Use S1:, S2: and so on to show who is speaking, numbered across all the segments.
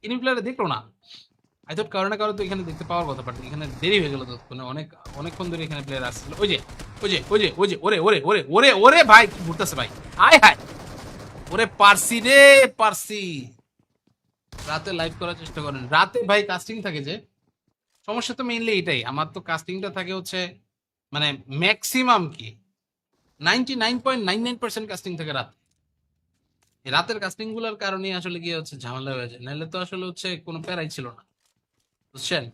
S1: Enemy প্লেয়ারে দেখলো না। I thought কারণে কারো তো এখানে দেখতে পাওয়ার কথা, বাট এখানে দেরি হয়ে গেল ততক্ষণে। অনেকক্ষণ ধরে এখানে প্লেয়ার আসছিল। ওই যে ওরে ভাই কি ঘুরতেছে ভাই। হায় হায় ওরে পারসি রে পারসি। রাতে লাইভ করার চেষ্টা করেন। রাতে ভাই কাস্টিং থাকে যে, সমস্যা তো মেইনলি এটাই। আমার তো কাস্টিংটা থাকে হচ্ছে মানে ম্যাক্সিমাম কি 99.99% কাস্টিং থাকে রাতে। এই রাতের কাস্টিং গুলোর কারণে আসলে গিয়ে হচ্ছে ঝামেলা হয়ে যায়, নাহলে তো আসলে হচ্ছে কোনো প্যারাই ছিল না, বুঝছেন?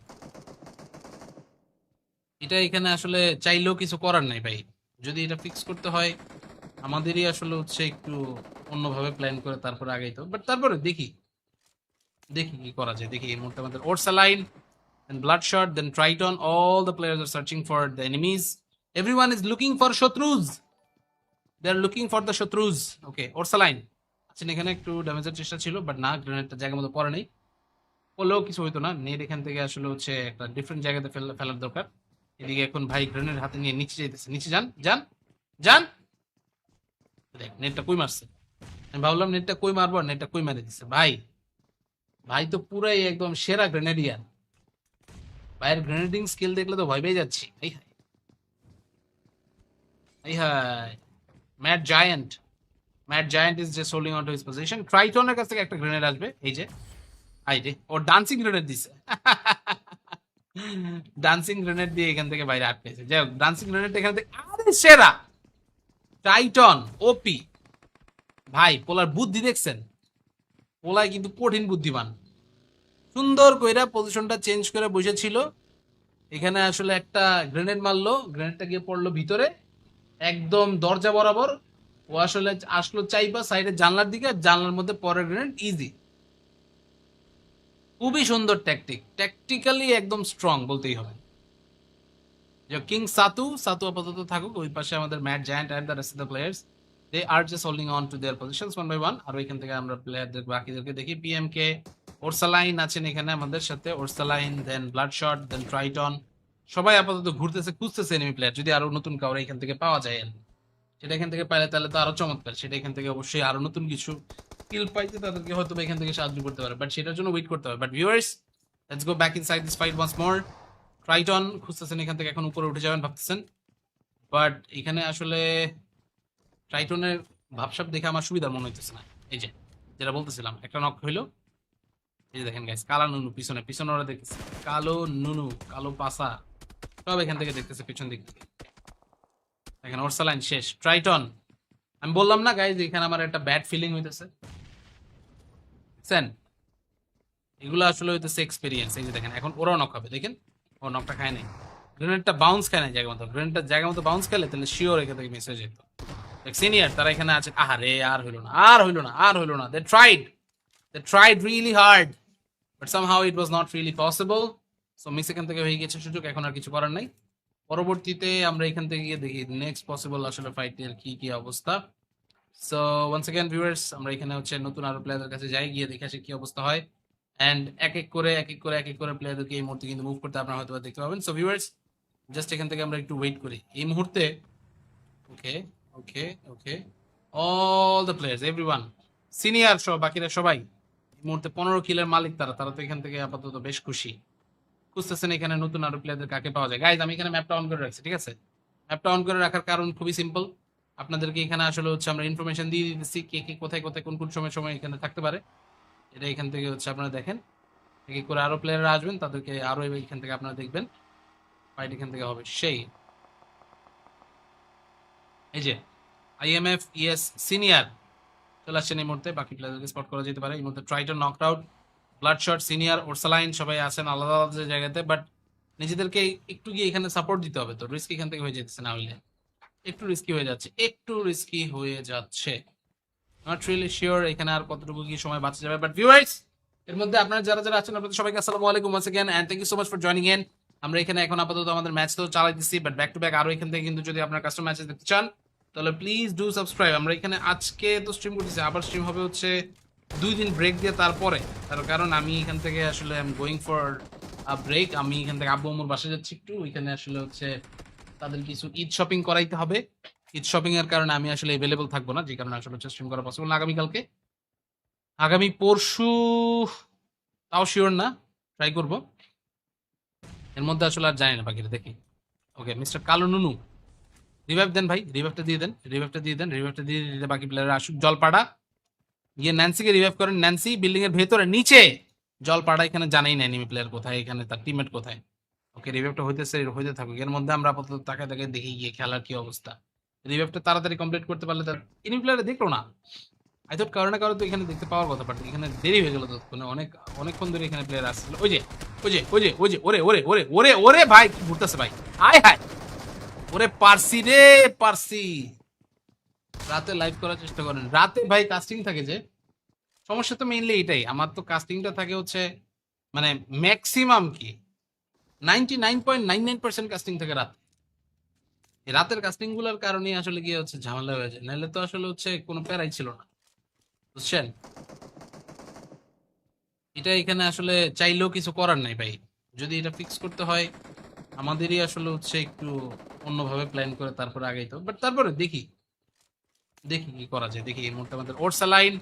S1: এটা এখানে আসলে চাইলেও কিছু করার নাই ভাই। যদি এটা ফিক্স করতে হয় আমাদেরই আসলে হচ্ছে একটু অন্যভাবে প্ল্যান করে তারপরে আগাইতে হবে। বাট তারপরে দেখি দেখি কি করা যায়। দেখি এই মুহূর্তে আমাদের Orsaline, then Bloodshot, then Triton. All the players are searching for the enemies. Everyone is looking for Shatrus. They are looking for the Shatrus. Okay, Orsaline আচ্ছা, এখানে একটু ড্যামেজের চেষ্টা ছিল, বাট না, গ্রেনেডটা জায়গা মতো পড়ে নেই। পড়লেও কিছু হইতো না। নেট এখান থেকে আসলে হচ্ছে একটা ডিফারেন্ট জায়গাতে ফেলার দরকার। এদিকে এখন ভাই গ্রেনেড হাতে নিয়ে নিচে যাইতেছে। নিচে যান যান যান। দেখ নেটটা কই মারছে। আমি ভাবলাম নেটটা কই মারবো, নেটটা কই মারে দিচ্ছে ভাই। ভাই তো পুরাই একদম সেরা গ্রেনেডিয়ার। ভাইয়ের গ্রেনেডিং স্কিল দেখলে তো ভয় পেয়ে যাচ্ছি। এই হাই এই hi. Matt giant, mat giant is just holding on to his position. ট্রাইটনের কাছ থেকে একটা গ্রেনেড আসবে। এই যে আই রে, ও ডান্সিং গ্রেনেড দিছে। ডান্সিং গ্রেনেড দিয়ে এখান থেকে বাইরে আটকেছে। যাই হোক, ডান্সিং গ্রেনেড এখান থেকে আরে সেরা টাইটন ওপি। ভাই পোলার বুদ্ধি দেখছেন? পোলায় কিন্তু কঠিন বুদ্ধিমান। সুন্দর কইরা পজিশনটা চেঞ্জ করে বসেছিল। এখানে আসলে একটা গ্রেনেড মারলো, গ্রেনেডটা গিয়ে পড়লো ভিতরে একদম দরজা বরাবর। ও আসলে আসলো চাইবা সাইডের জানলার দিকে, আর জানলার মধ্যে পরের গ্রেনেড ইজি। খুবই সুন্দর ট্যাকটিক, ট্যাকটিক্যালি একদম স্ট্রং বলতেই হবে। যে কিং সাতু, সাতু আপাতত থাকুক ওই পাশে। আমাদের mat giant and the rest of the players they are just holding on to their positions one by one. আর ওইখান থেকে আমরা প্লেয়ারদের বাকিদেরকে দেখি। পিএমকে ওরসালাইন আছেন এখানে আমাদের সাথে। Orsaline, then Bloodshot, then Triton. সবাই আপাতত ঘুরতেছে, খুঁজতেছে এনিমি প্লেয়ার, যদি আরো নতুন কাউরে এখান থেকে পাওয়া যায়। সেটা এখান থেকে পাইলে তাহলে তো আরো চমৎকার। সেটা এখান থেকে অবশ্যই আরো নতুন কিছু স্কিল পাইতে তাদেরকে হয়তো এখান থেকে সাহায্য করতে পারে, বাট সেটার জন্য ওয়েট করতে হবে। But viewers, let's go back inside this fight once more. Triton খুঁজতেছেন এখান থেকে, এখন উপরে উঠে যাবেন ভাবতেছেন, বাট এখানে আসলে ট্রাইটনের ভাবসাব দেখে আমার সুবিধার মনে হইতেছে না। এই যে যেটা বলতেছিলাম, একটা নক হইলো। এই যে দেখেন গাইস, কালা নুনু পিছনে পিছনে ওরা দেখতেছে। কালো নুনু, কালো পাসা সব এখান থেকে দেখতেছে পিছন দিক থেকে। দেখেন ওরসালাইন শেষ। ট্রাইটন, আমি বললাম না গাইজ এখানে আমার একটা ব্যাড ফিলিং হইতেছে। বুঝছেন? এগুলো আসলে হইতেছে এক্সপেরিয়েন্স। এই যে দেখেন এখন ওরাও নক হবে, দেখেন ও নকটা খায় নাই। গ্রেনেডটা বাউন্স খায় নাই জায়গা মতো। গ্রেনেডটা জায়গা মতো বাউন্স খেলে তাহলে শিওর এখান থেকে মিস হয়ে যেত। সিনিয়র তারা এখানে আছে। আহারে আর হইলো না, আর হইলো না, আর হইলো না। They tried really hard, but somehow it was not really possible. So miss এখান থেকে হয়ে গেছে সুযোগ, এখন আর কিছু করার নাই। পরবর্তীতে আমরা এখান থেকে গিয়ে দেখি নেক্সট পসিবল আসলে ফাইটের কি কি অবস্থা। সো ওয়ান্স অ্যাগেন ভিউয়ার্স, আমরা এখানে হচ্ছে নতুন আরো প্লেয়ারদের কাছে যাই, গিয়ে দেখে আসি কি অবস্থা হয়। অ্যান্ড এক এক করে প্লেয়ারদেরকে এই মুহূর্তে কিন্তু মুভ করতে আপনারা হয়তো দেখতে পাবেন। সো ভিউয়ার্স, জাস্ট এখান থেকে আমরা একটু ওয়েট করি এই মুহূর্তে। Okay okay okay, all the players everyone, senior সহ বাকিরা সবাই এই মুহূর্তে 15 কিলের মালিক। তারা তারা তো এখান থেকে আপাতত বেশ খুশি। খুঁজতেছেন এখানে নতুন আরো প্লেয়ারদের কাকে পাওয়া যায়। গাইজ আমি এখানে ম্যাপটা অন করে রাখছি, ঠিক আছে? ম্যাপটা অন করে রাখার কারণ খুবই সিম্পল। আপনাদেরকে এখানে আসলে হচ্ছে আমরা ইনফরমেশন দিয়ে দিতেছি কে কে কোথায় কোথায় কোন কোন সময় সময় এখানে থাকতে পারে। এটা এখান থেকে হচ্ছে আপনারা দেখেন, এক এক করে আরো প্লেয়াররা আসবেন, তাদেরকে আরো এখান থেকে আপনারা দেখবেন। ফাইট এখান থেকে হবে সেই। এই যে আইএমএফ ইএস সিনিয়র চলে আসছেন এই মুহূর্তে। বাকি প্লেয়ারদেরকে স্পট করা যেতে পারে এই মুহূর্তে। Triton knocked out, ব্লাডশট, senior, Orsaline সবাই আছেন আলাদা আলাদা জায়গাতে, বাট নিজেদেরকে একটু গিয়ে এখানে সাপোর্ট দিতে হবে। তো রিস্ক এখান থেকে হয়ে যেতেছে, না হইলে একটু রিস্কি হয়ে যাচ্ছে, একটু রিস্কি হয়ে যাচ্ছে। নট রিয়েলি শিওর এখানে আর কতটুকু কি সময় বাঁচা যাবে। বাট ভিউয়ার্স, এর মধ্যে আপনারা যারা যারা আছেন আপনাদের সবাইকে আসসালামু আলাইকুম once again and thank you so much for joining in. আমরা এখানে এখন আপাতত আমাদের ম্যাচ তো চালাইতেছি, বাট ব্যাক টু ব্যাক আরো এখান থেকে কিন্তু যদি আপনারা কাস্টম ম্যাচেস দেখতে চান তাহলে প্লিজ ডু সাবস্ক্রাইব। আমরা এখানে আজকে তো স্ট্রিম করতেছি, আবার স্ট্রিম হবে হচ্ছে 2 দিন ব্রেক দিয়ে তারপরে। তার কারণ আমি এখান থেকে আসলে I am going for a break. আমি এখান থেকে আব্বু আম্মুর বাসায় যাচ্ছি একটু, ওইখানে আসলে হচ্ছে তাদের কিছু ঈদ শপিং করাইতে হবে। ঈদ শপিং এর কারণে আমি আসলে अवेलेबल থাকবো না, যে কারণে আসলে হচ্ছে স্ট্রিম করা পসিবল না আগামীকালকে। আগামী পরশু তাও শিওর না, ট্রাই করব। এর মধ্যে আসলে আর জানি না বাকিটা, দেখি। ওকে, মিস্টার কালো নুনু, রিভাইভ দেন ভাই, রিভাইভটা দিয়ে দেন, রিভাইভটা দিয়ে দেন, রিভাইভটা দিয়ে দিলে বাকি প্লেয়াররা আসুক। জলপাড়া গিয়ে ন্যান্সিকে রিভাইভ করেন। ন্যান্সি বিল্ডিং এর ভেতরে নিচে। জলপাড়া এখানে জানাই না এনিমি প্লেয়ার কোথায়, এখানে তার টিমমেট কোথায়। ওকে, রিভাইভটা হইতেছে, হইতে থাকুক। এর মধ্যে আমরা আপাতত তাকায় তাকায় দেখি গিয়ে খেলার কি অবস্থা। রিভাইভটা তাড়াতাড়ি কমপ্লিট করতে পারলে তার এনিমি প্লেয়ার দেখলো না। আই থট কারো না কারো তো এখানে দেখতে পাওয়ার কথা, বাট এখানে দেরি হয়ে গেল তো, মানে অনেকক্ষণ ধরে এখানে প্লেয়ার আসছিল। ওই যে ওই যে ওই যে ওই যে ওরে ওরে ওরে ওরে ওরে ভাই, কি ঘুরতেছে ভাই, আয় হায়। ওরে পারসি রে, পারসি। রাতে লাইভ করার চেষ্টা করেন। রাতে ভাই কাস্টিং থাকে যে, সমস্যা তো মেইনলি এটাই। আমার তো কাস্টিংটা থাকে হচ্ছে মানে ম্যাক্সিমাম কি 99.99% কাস্টিং থাকে রাত। এই রাতের কাস্টিং গুলোর কারণে আসলে গিয়ে হচ্ছে ঝামেলা হয়ে যায়, নাহলে তো আসলে হচ্ছে কোনো প্যারাই ছিল না, বুঝছেন। এটা এখানে আসলে চাইলেও কিছু করার নাই ভাই। যদি এটা ফিক্স করতে হয় আমাদেরই আসলে হচ্ছে একটু অন্যভাবে প্ল্যান করে তারপরে আগাইতো, বাট তারপরে দেখি দেখি কি করা যায়। দেখি এই মুহূর্তে আমাদের Orsaline,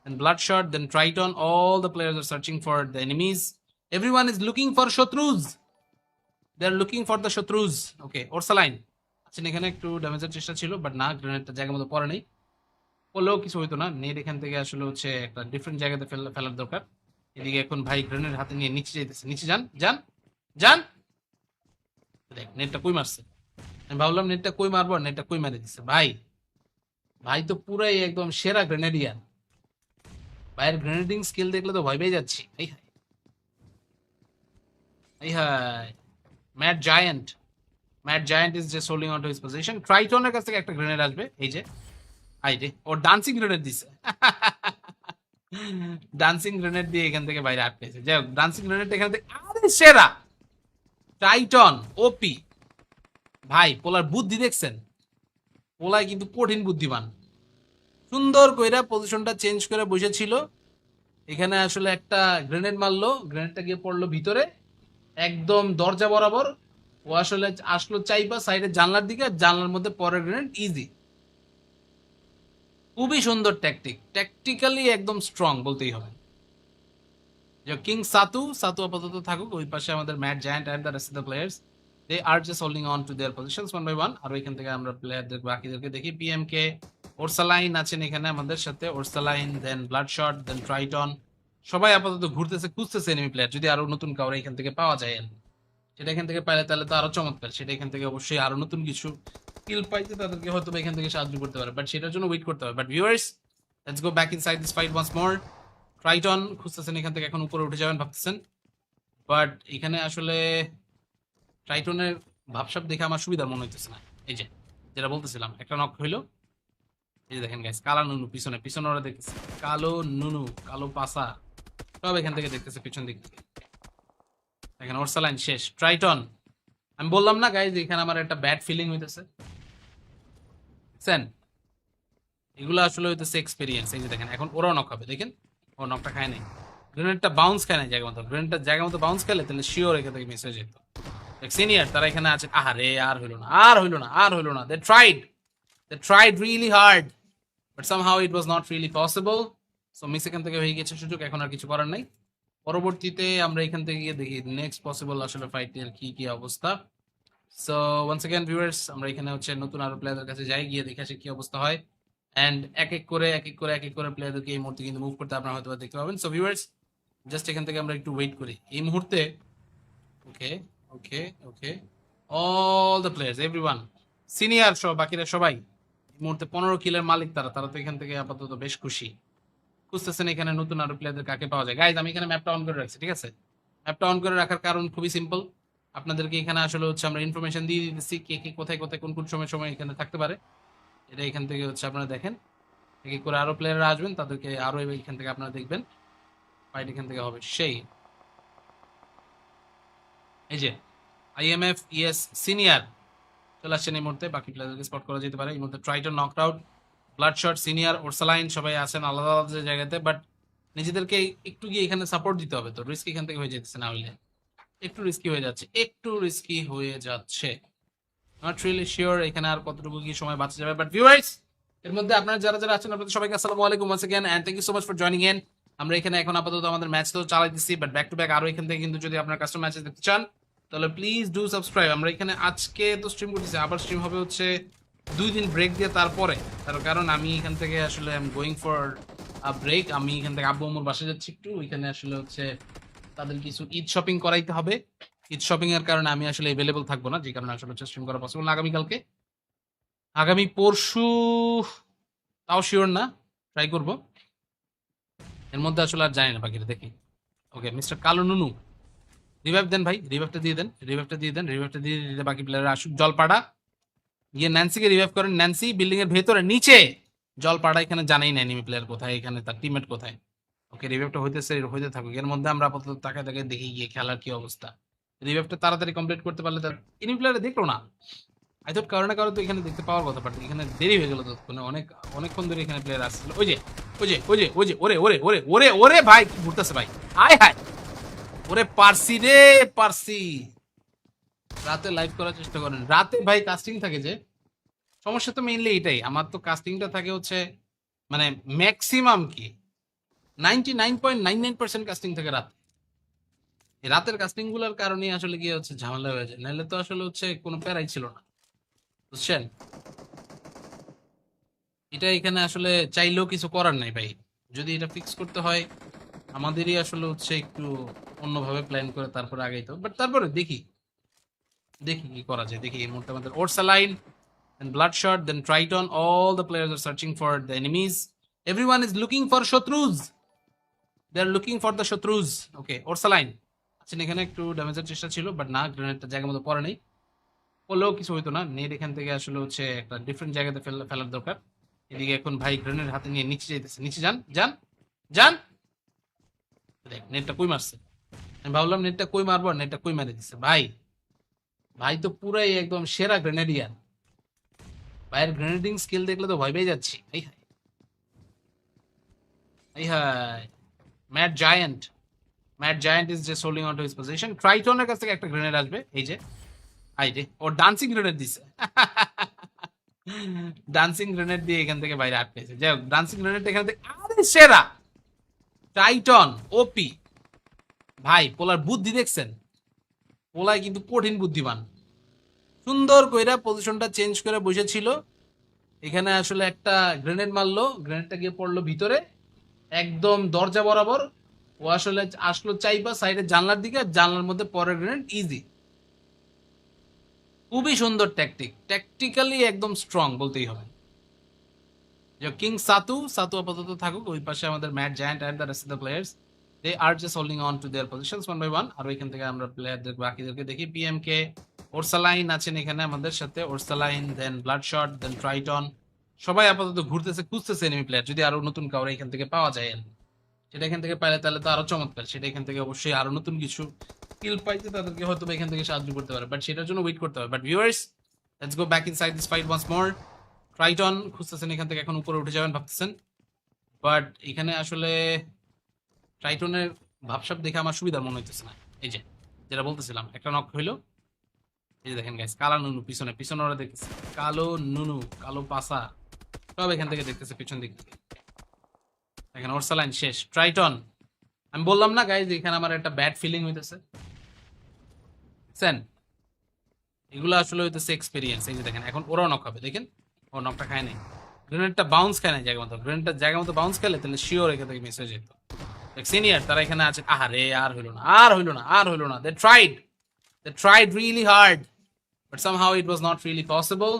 S1: then Bloodshot, then Triton. All the players are searching for the enemies. Everyone is looking for Shatrus. They are looking for the Shatrus. Okay, Orsaline আচ্ছা, এখানে একটু ড্যামেজের চেষ্টা ছিল, বাট না, গ্রেনেডটা জায়গা মতো পড়ে নেই। পড়লেও কিছু হইতো না। নেট এখান থেকে আসলে হচ্ছে একটা ডিফারেন্ট জায়গাতে ফেলার দরকার। এদিকে এখন ভাই গ্রেনেড হাতে নিয়ে নিচে যাইতেছে। নিচে যান যান যান। দেখ নেটটা কই মারছে। আমি ভাবলাম নেটটা কই মারবো, নেটটা কই মারি দিচ্ছে ভাই। ভাই তো পুরাই একদম সেরা গ্রেনেডিয়ান। ভাইয়ের গ্রেনেডিং স্কিল দেখলে তো ভয় পেয়ে যাচ্ছি। এই হাই এই high, mad giant. Mad giant is just holding on to his position. ট্রাইটনের কাছ থেকে একটা গ্রেনেড আসবে, এই যে আই রে, ও ডান্সিং গ্রেনেড দিছে। ডান্সিং গ্রেনেড দিয়ে এখান থেকে বাইরে আটকেছে। যাই হোক, ডান্সিং গ্রেনেড এখান থেকে, আরে সেরা টাইটন ওপি। ভাই পোলার বুদ্ধি দেখছেন, পোলায় কিন্তু কঠিন বুদ্ধিমান। সুন্দর কইরা পজিশনটা চেঞ্জ করে বসেছিল। এখানে আসলে একটা গ্রেনেড মারলো, গ্রেনেডটা গিয়ে পড়লো ভিতরে একদম দরজা বরাবর। ও আসলে আসলো চাইপা সাইডের জানলার দিকে, আর জানলার মধ্যে পরের গ্রেনেড ইজি। খুবই সুন্দর ট্যাকটিক, ট্যাকটিক্যালি একদম স্ট্রং বলতেই হবে। যে কিং সাতু, সাতু আপাতত থাকুক। ওই পাশে আমাদের mat giant and the rest of the players, they are just holding on to their positions one by one. আর ওইখান থেকে আমরা প্লেয়ারদের বাকিদেরকে দেখি। পিএমকে ওরসালাইন আছেন এখানে আমাদের সাথে, Orsaline, then Bloodshot, then Triton. সবাই আপাতত ঘুরতেছে, খুঁজতেছে এনিমি প্লেয়ার, যদি আরো নতুন কাউরে এখান থেকে পাওয়া যায়। সেটা এখান থেকে পাইলে তাহলে তো আরো চমৎকার। সেটা এখান থেকে অবশ্যই আরো নতুন কিছু স্কিল পাইতে তাদেরকে হয়তো এখান থেকে সাহায্য করতে পারে, বাট সেটার জন্য ওয়েট করতে হবে। But viewers, let's go back inside this fight once more. Triton খুঁজতেছেন এখান থেকে, এখন উপরে উঠে যাবেন ভাবতেছেন, বাট এখানে আসলে ট্রাইটনের ভাবসাব দেখে আমার সুবিধার মনে হইতেছে না। এই যে যেটা বলতেছিলাম, একটা নক হইলো। এই যে দেখেন গাইস, কালা নুনু পিছনে পিছনে ওরা দেখতেছে, কালো নুনু, কালো পাসা সব এখান থেকে দেখতেছে পিছন দিক থেকে। দেখেন ওরসালাইন শেষ, ট্রাইটন। আমি বললাম না গাইজ, এখানে আমার একটা ব্যাড ফিলিং হইতেছে। সেন এগুলো আসলে হইতেছে এক্সপেরিয়েন্স। এই যে দেখেন এখন ওরাও নক হবে, দেখেন ও নকটা খায় নাই, গ্রেনেডটা বাউন্স খায় নাই জায়গা মতো। গ্রেনেডটা জায়গা মতো বাউন্স খেলে তাহলে শিওর এখান থেকে মিস হয়ে যেত। সিনিয়র তারা এখানে আছে, আহারে আর হইলো না, আর হইলো না, আর হইলো না। They tried really hard, but somehow it was not really possible. So miss এখান থেকে হয়ে গেছে সুযোগ, এখন আর কিছু করার নাই। পরবর্তীতে আমরা এখান থেকে গিয়ে দেখি নেক্সট পসিবল আসলে ফাইটের কি কি অবস্থা। সো ওয়ান্স अगेन ভিউয়ার্স, আমরা এখানে হচ্ছে নতুন আরো প্লেয়ারদের কাছে যাই, গিয়ে দেখে আসি কি অবস্থা হয়। এন্ড এক এক করে প্লেয়ারদেরকে এই মুহূর্তে কিন্তু মুভ করতে আপনারা হয়তো দেখতে পাবেন। সো ভিউয়ার্স, জাস্ট এখান থেকে আমরা একটু ওয়েট করি এই মুহূর্তে। Okay okay okay, all the players, everyone, senior সহ বাকিরা সবাই এই মুহূর্তে 15 কিলের মালিক। তারা তারা তো এখান থেকে আপাতত বেশ খুশি। খুঁজতেছেন এখানে নতুন আরো প্লেয়ারদের কাকে পাওয়া যায়। গাইজ আমি এখানে ম্যাপটা অন করে রাখছি, ঠিক আছে। ম্যাপটা অন করে রাখার কারণ খুবই সিম্পল। আপনাদেরকে এখানে আসলে হচ্ছে আমরা ইনফরমেশন দিয়ে দিতেছি কে কে কোথায় কোথায় কোন কোন সময় সময় এখানে থাকতে পারে। এটা এখান থেকে হচ্ছে আপনারা দেখেন, এক এক করে আরো প্লেয়াররা আসবেন, তাদেরকে আরো এখান থেকে আপনারা দেখবেন। ফাইট এখান থেকে হবে সেই। এই যে আইএমএফ ইএস সিনিয়র চলে আসছেন এই মুহূর্তে, বাকি প্লেয়ারদেরকে স্পট করা যেতে পারে। এই মুহূর্তে Triton knocked out, ব্লাডশট, senior, Orsaline সবাই আছেন আলাদা আলাদা জায়গাতে, বাট নিজেদেরকে একটু গিয়ে এখানে সাপোর্ট দিতে হবে। তো রিস্ক এখান থেকে হয়ে যেতেছে, না হইলে একটু রিস্কি হয়ে যাচ্ছে, একটু রিস্কি হয়ে যাচ্ছে। নট রিয়েলি শিওর এখানে আর কতটুকু কি সময় বাঁচা যাবে। বাট ভিউয়ার্স, এর মধ্যে আপনারা যারা যারা আছেন আপনাদের সবাইকে আসসালামু আলাইকুম once again and thank you so much for joining in. আমরা এখানে এখন আপাতত আমাদের ম্যাচ তো চালাইতেছি, বাট ব্যাক টু ব্যাক আরো এখান থেকে কিন্তু যদি আপনার কাস্টম ম্যাচেস দেখতে চান তাহলে প্লিজ ডু সাবস্ক্রাইব। আমরা এখানে আজকে তো স্ট্রিম করতেছি, আবার স্ট্রিম হবে হচ্ছে 2 দিন ব্রেক দিয়ে তারপরে। তার কারণ আমি এখান থেকে আসলে I am going for break. আমি এখান থেকে আব্বু আম্মুর বাসায় যাচ্ছি একটু, ওইখানে আসলে হচ্ছে তাদের কিছু ঈদ শপিং করাইতে হবে। ঈদ শপিং এর কারণে আমি আসলে অ্যাভেলেবল থাকবো না, যে কারণে আসলে হচ্ছে স্ট্রিম করা পসিবল না আগামীকালকে। আগামী পরশু তাও শিওর না, ট্রাই করব। এর মধ্যে আসলে আর জানি না, বাকিটা দেখি। ওকে মিস্টার কালো নুনু, রিভাইভ দেন ভাই, রিভাইভটা দিয়ে দেন, রিভাইভটা দিয়ে দেন, রিভাইভটা দিয়ে দিলে বাকি প্লেয়ার আসুক। জলপাড়া গিয়ে ন্যান্সিকে রিভাইভ করেন। ন্যান্সি বিল্ডিং এর ভেতরে নিচে। জলপাড়া এখানে জানাই না এনিমি প্লেয়ার কোথায়, এখানে তার টিমমেট কোথায়। ওকে রিভাইভটা হইতেছে, হইতে থাকুক। এর মধ্যে আমরা আপাতত তাকায় তাকায় দেখি গিয়ে খেলার কি অবস্থা। রিভাইভটা তাড়াতাড়ি কমপ্লিট করতে পারলে তার এনিমি প্লেয়ার দেখলো না। আই থট কারো না কারো তো এখানে দেখতে পাওয়ার কথা, বাট এখানে দেরি হয়ে গেল ততক্ষণে। অনেকক্ষণ ধরে এখানে প্লেয়ার আসছিল। ওই যে ওই যে ওই যে ওই যে ওরে ওরে ওরে ওরে ওরে ভাই কি ঘুরতেছে ভাই, হায় হায়। ওরে পারসি রে পারসি। রাতে লাইভ করার চেষ্টা করেন। রাতে ভাই কাস্টিং থাকে যে, সমস্যা তো মেইনলি এটাই। আমার তো কাস্টিংটা থাকে হচ্ছে মানে ম্যাক্সিমাম কি 99.99% কাস্টিং থাকে রাতে। এই রাতের কাস্টিং গুলোর কারণে আসলে গিয়ে হচ্ছে ঝামেলা হয়ে যায়, নাহলে তো আসলে হচ্ছে কোনো প্যারাই ছিল না, বুঝছেন। এটা এখানে আসলে চাইলেও কিছু করার নাই ভাই। যদি এটা ফিক্স করতে হয় আমাদেরই আসলে হচ্ছে একটু অন্যভাবে প্ল্যান করে তারপরে আগেই তো, বাট তারপরে দেখি দেখি কি করা যায়। দেখি এই মুহূর্তে আমাদের Orsaline, then Bloodshot, then Triton. All the players are searching for the enemies. Everyone is looking for Shatrus. They are looking for the Shatrus. Okay, Orsaline আচ্ছা এখানে একটু ড্যামেজের চেষ্টা ছিল, বাট না, গ্রেনেডটা জায়গা মতো পড়ে নেই। পড়লেও কিছু হইতো না। নেট এখান থেকে আসলে হচ্ছে একটা ডিফারেন্ট জায়গাতে ফেলার দরকার। এদিকে এখন ভাই গ্রেনেড হাতে নিয়ে নিচে যাইতেছে। নিচে যান যান যান। দেখ নেটটা কই মারছে। আমি ভাবলাম নেটটা কই মারবো, নেটটা কই মারে দিচ্ছে ভাই। ভাই তো পুরাই একদম সেরা গ্রেনেডিয়ার। ভাইয়ের গ্রেনেডিং স্কিল দেখলে তো ভয় পেয়ে যাচ্ছি। এই হাই এই hi. Matt giant, mat giant is just holding on to his position. ট্রাইটনের কাছ থেকে একটা গ্রেনেড আসবে, এই যে আই রে, ও ডান্সিং গ্রেনেড দিছে। ডান্সিং গ্রেনেড দিয়ে এখান থেকে বাইরে আটকেছে। যাই হোক, ডান্সিং গ্রেনেড এখান থেকে আরে সেরা। টাইটন ওপি ভাই। পোলার বুদ্ধি দেখছেন, পোলায় কিন্তু কঠিন বুদ্ধিমান। সুন্দর কইরা পজিশনটা চেঞ্জ করে বসেছিল। এখানে আসলে একটা গ্রেনেড মারলো, গ্রেনেডটা গিয়ে পড়লো ভিতরে একদম দরজা বরাবর। ও আসলে আসলো চাইবা সাইডের জানলার দিকে, জানলার মধ্যে পরের গ্রেনেড ইজি। খুবই সুন্দর ট্যাকটিক, ট্যাকটিক্যালি একদম স্ট্রং বলতেই হবে। যে কিং সাতু, সাতু আপাতত থাকুক। ওই পাশে আমাদের mat giant and the rest of the players, they are just holding on to their positions one by one. আর এখান থেকে আমরা প্লেয়ারদের বাকিদেরকে দেখি। পিএমকে ওরসালাইন আছেন এখানে আমাদের সাথে, Orsaline, then Bloodshot, then Triton. সবাই আপাতত ঘুরতেছে, খুঁজতেছে এনিমি প্লেয়ার, যদি আরো নতুন কাউরে এখান থেকে পাওয়া যায় আর কি। সেটা এখান থেকে পাইলে তাহলে তো আরো চমৎকার। সেটা এখান থেকে অবশ্যই আরো নতুন কিছু স্কিল পাইতে তাদেরকে হয়তো এখান থেকে সাহায্য করতে পারে, বাট সেটার জন্য ওয়েট করতে হবে। But viewers, let's go back inside this fight once more. Triton খুঁজতেছেন এখান থেকে, এখন উপরে উঠে যাবেন ভাবতেছেন, বাট এখানে আসলে ট্রাইটনের ভাবসাব দেখে আমার সুবিধা মনে হইতেছে না। এই যে যেটা বলতেছিলাম, একটা নক হইলো। এই যে দেখেন গাইস, কালো নুনু পিছনে পিছনে ওরা দেখতেছে, কালো নুনু, কালো পাসা সব এখান থেকে দেখতেছে পিছন দিক থেকে। দেখেন ওরসালাইন শেষ। ট্রাইটন, আমি বললাম না গাইজ এখানে আমার একটা ব্যাড ফিলিং হইতেছে, বুঝছেন। এগুলো আসলে হইতেছে এক্সপিরিয়েন্স। এই যে দেখেন এখন ওরাও নক হবে, দেখেন ও নকটা খায় নাই। গ্রেনেডটা বাউন্স খায় নাই জায়গা মতো। গ্রেনেডটা জায়গা মতো বাউন্স খেলে তাহলে শিওর এখান থেকে মিস হয়ে যেত। সিনিয়র তারা এখানে আছে। আহারে আর হইলো না, আর হইলো না, আর হইলো না। They tried really hard, but somehow it was not really possible.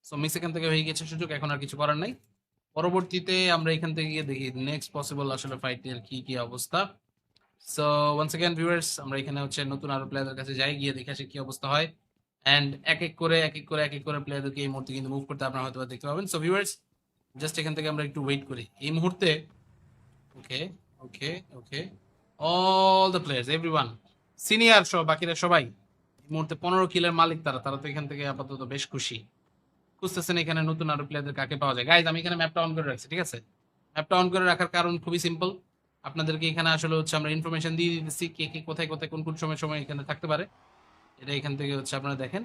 S1: So miss এখান থেকে হয়ে গেছে সুযোগ, এখন আর কিছু করার নাই। পরবর্তীতে আমরা এখান থেকে গিয়ে দেখি নেক্সট পসিবল আসলে ফাইটের কি কি অবস্থা। সো ওয়ান্স अगेन ভিউয়ার্স, আমরা এখানে হচ্ছে নতুন আরো প্লেয়ারদের কাছে যাই, গিয়ে দেখে আসি কি অবস্থা হয়। এন্ড এক এক করে প্লেয়ারদেরকে এই মুহূর্তে কিন্তু মুভ করতে আপনারা হয়তো বা দেখতে পাবেন। সো ভিউয়ার্স, জাস্ট এখান থেকে আমরা একটু ওয়েট করি এই মুহূর্তে। Okay okay okay, all the players, everyone, senior সহ বাকিরা সবাই এই মুহূর্তে 15 কিলের মালিক। তারা তারা তো এখান থেকে আপাতত বেশ খুশি। খুঁজতেছেন এখানে নতুন আরো প্লেয়ারদের কাকে পাওয়া যায়। গাইজ আমি এখানে ম্যাপটা অন করে রাখছি, ঠিক আছে। ম্যাপটা অন করে রাখার কারণ খুবই সিম্পল। আপনাদেরকে এখানে আসলে হচ্ছে আমরা ইনফরমেশন দিয়ে দিতেছি কে কে কোথায় কোথায় কোন কোন সময় সময় এখানে থাকতে পারে। এটা এখান থেকে হচ্ছে আপনারা দেখেন,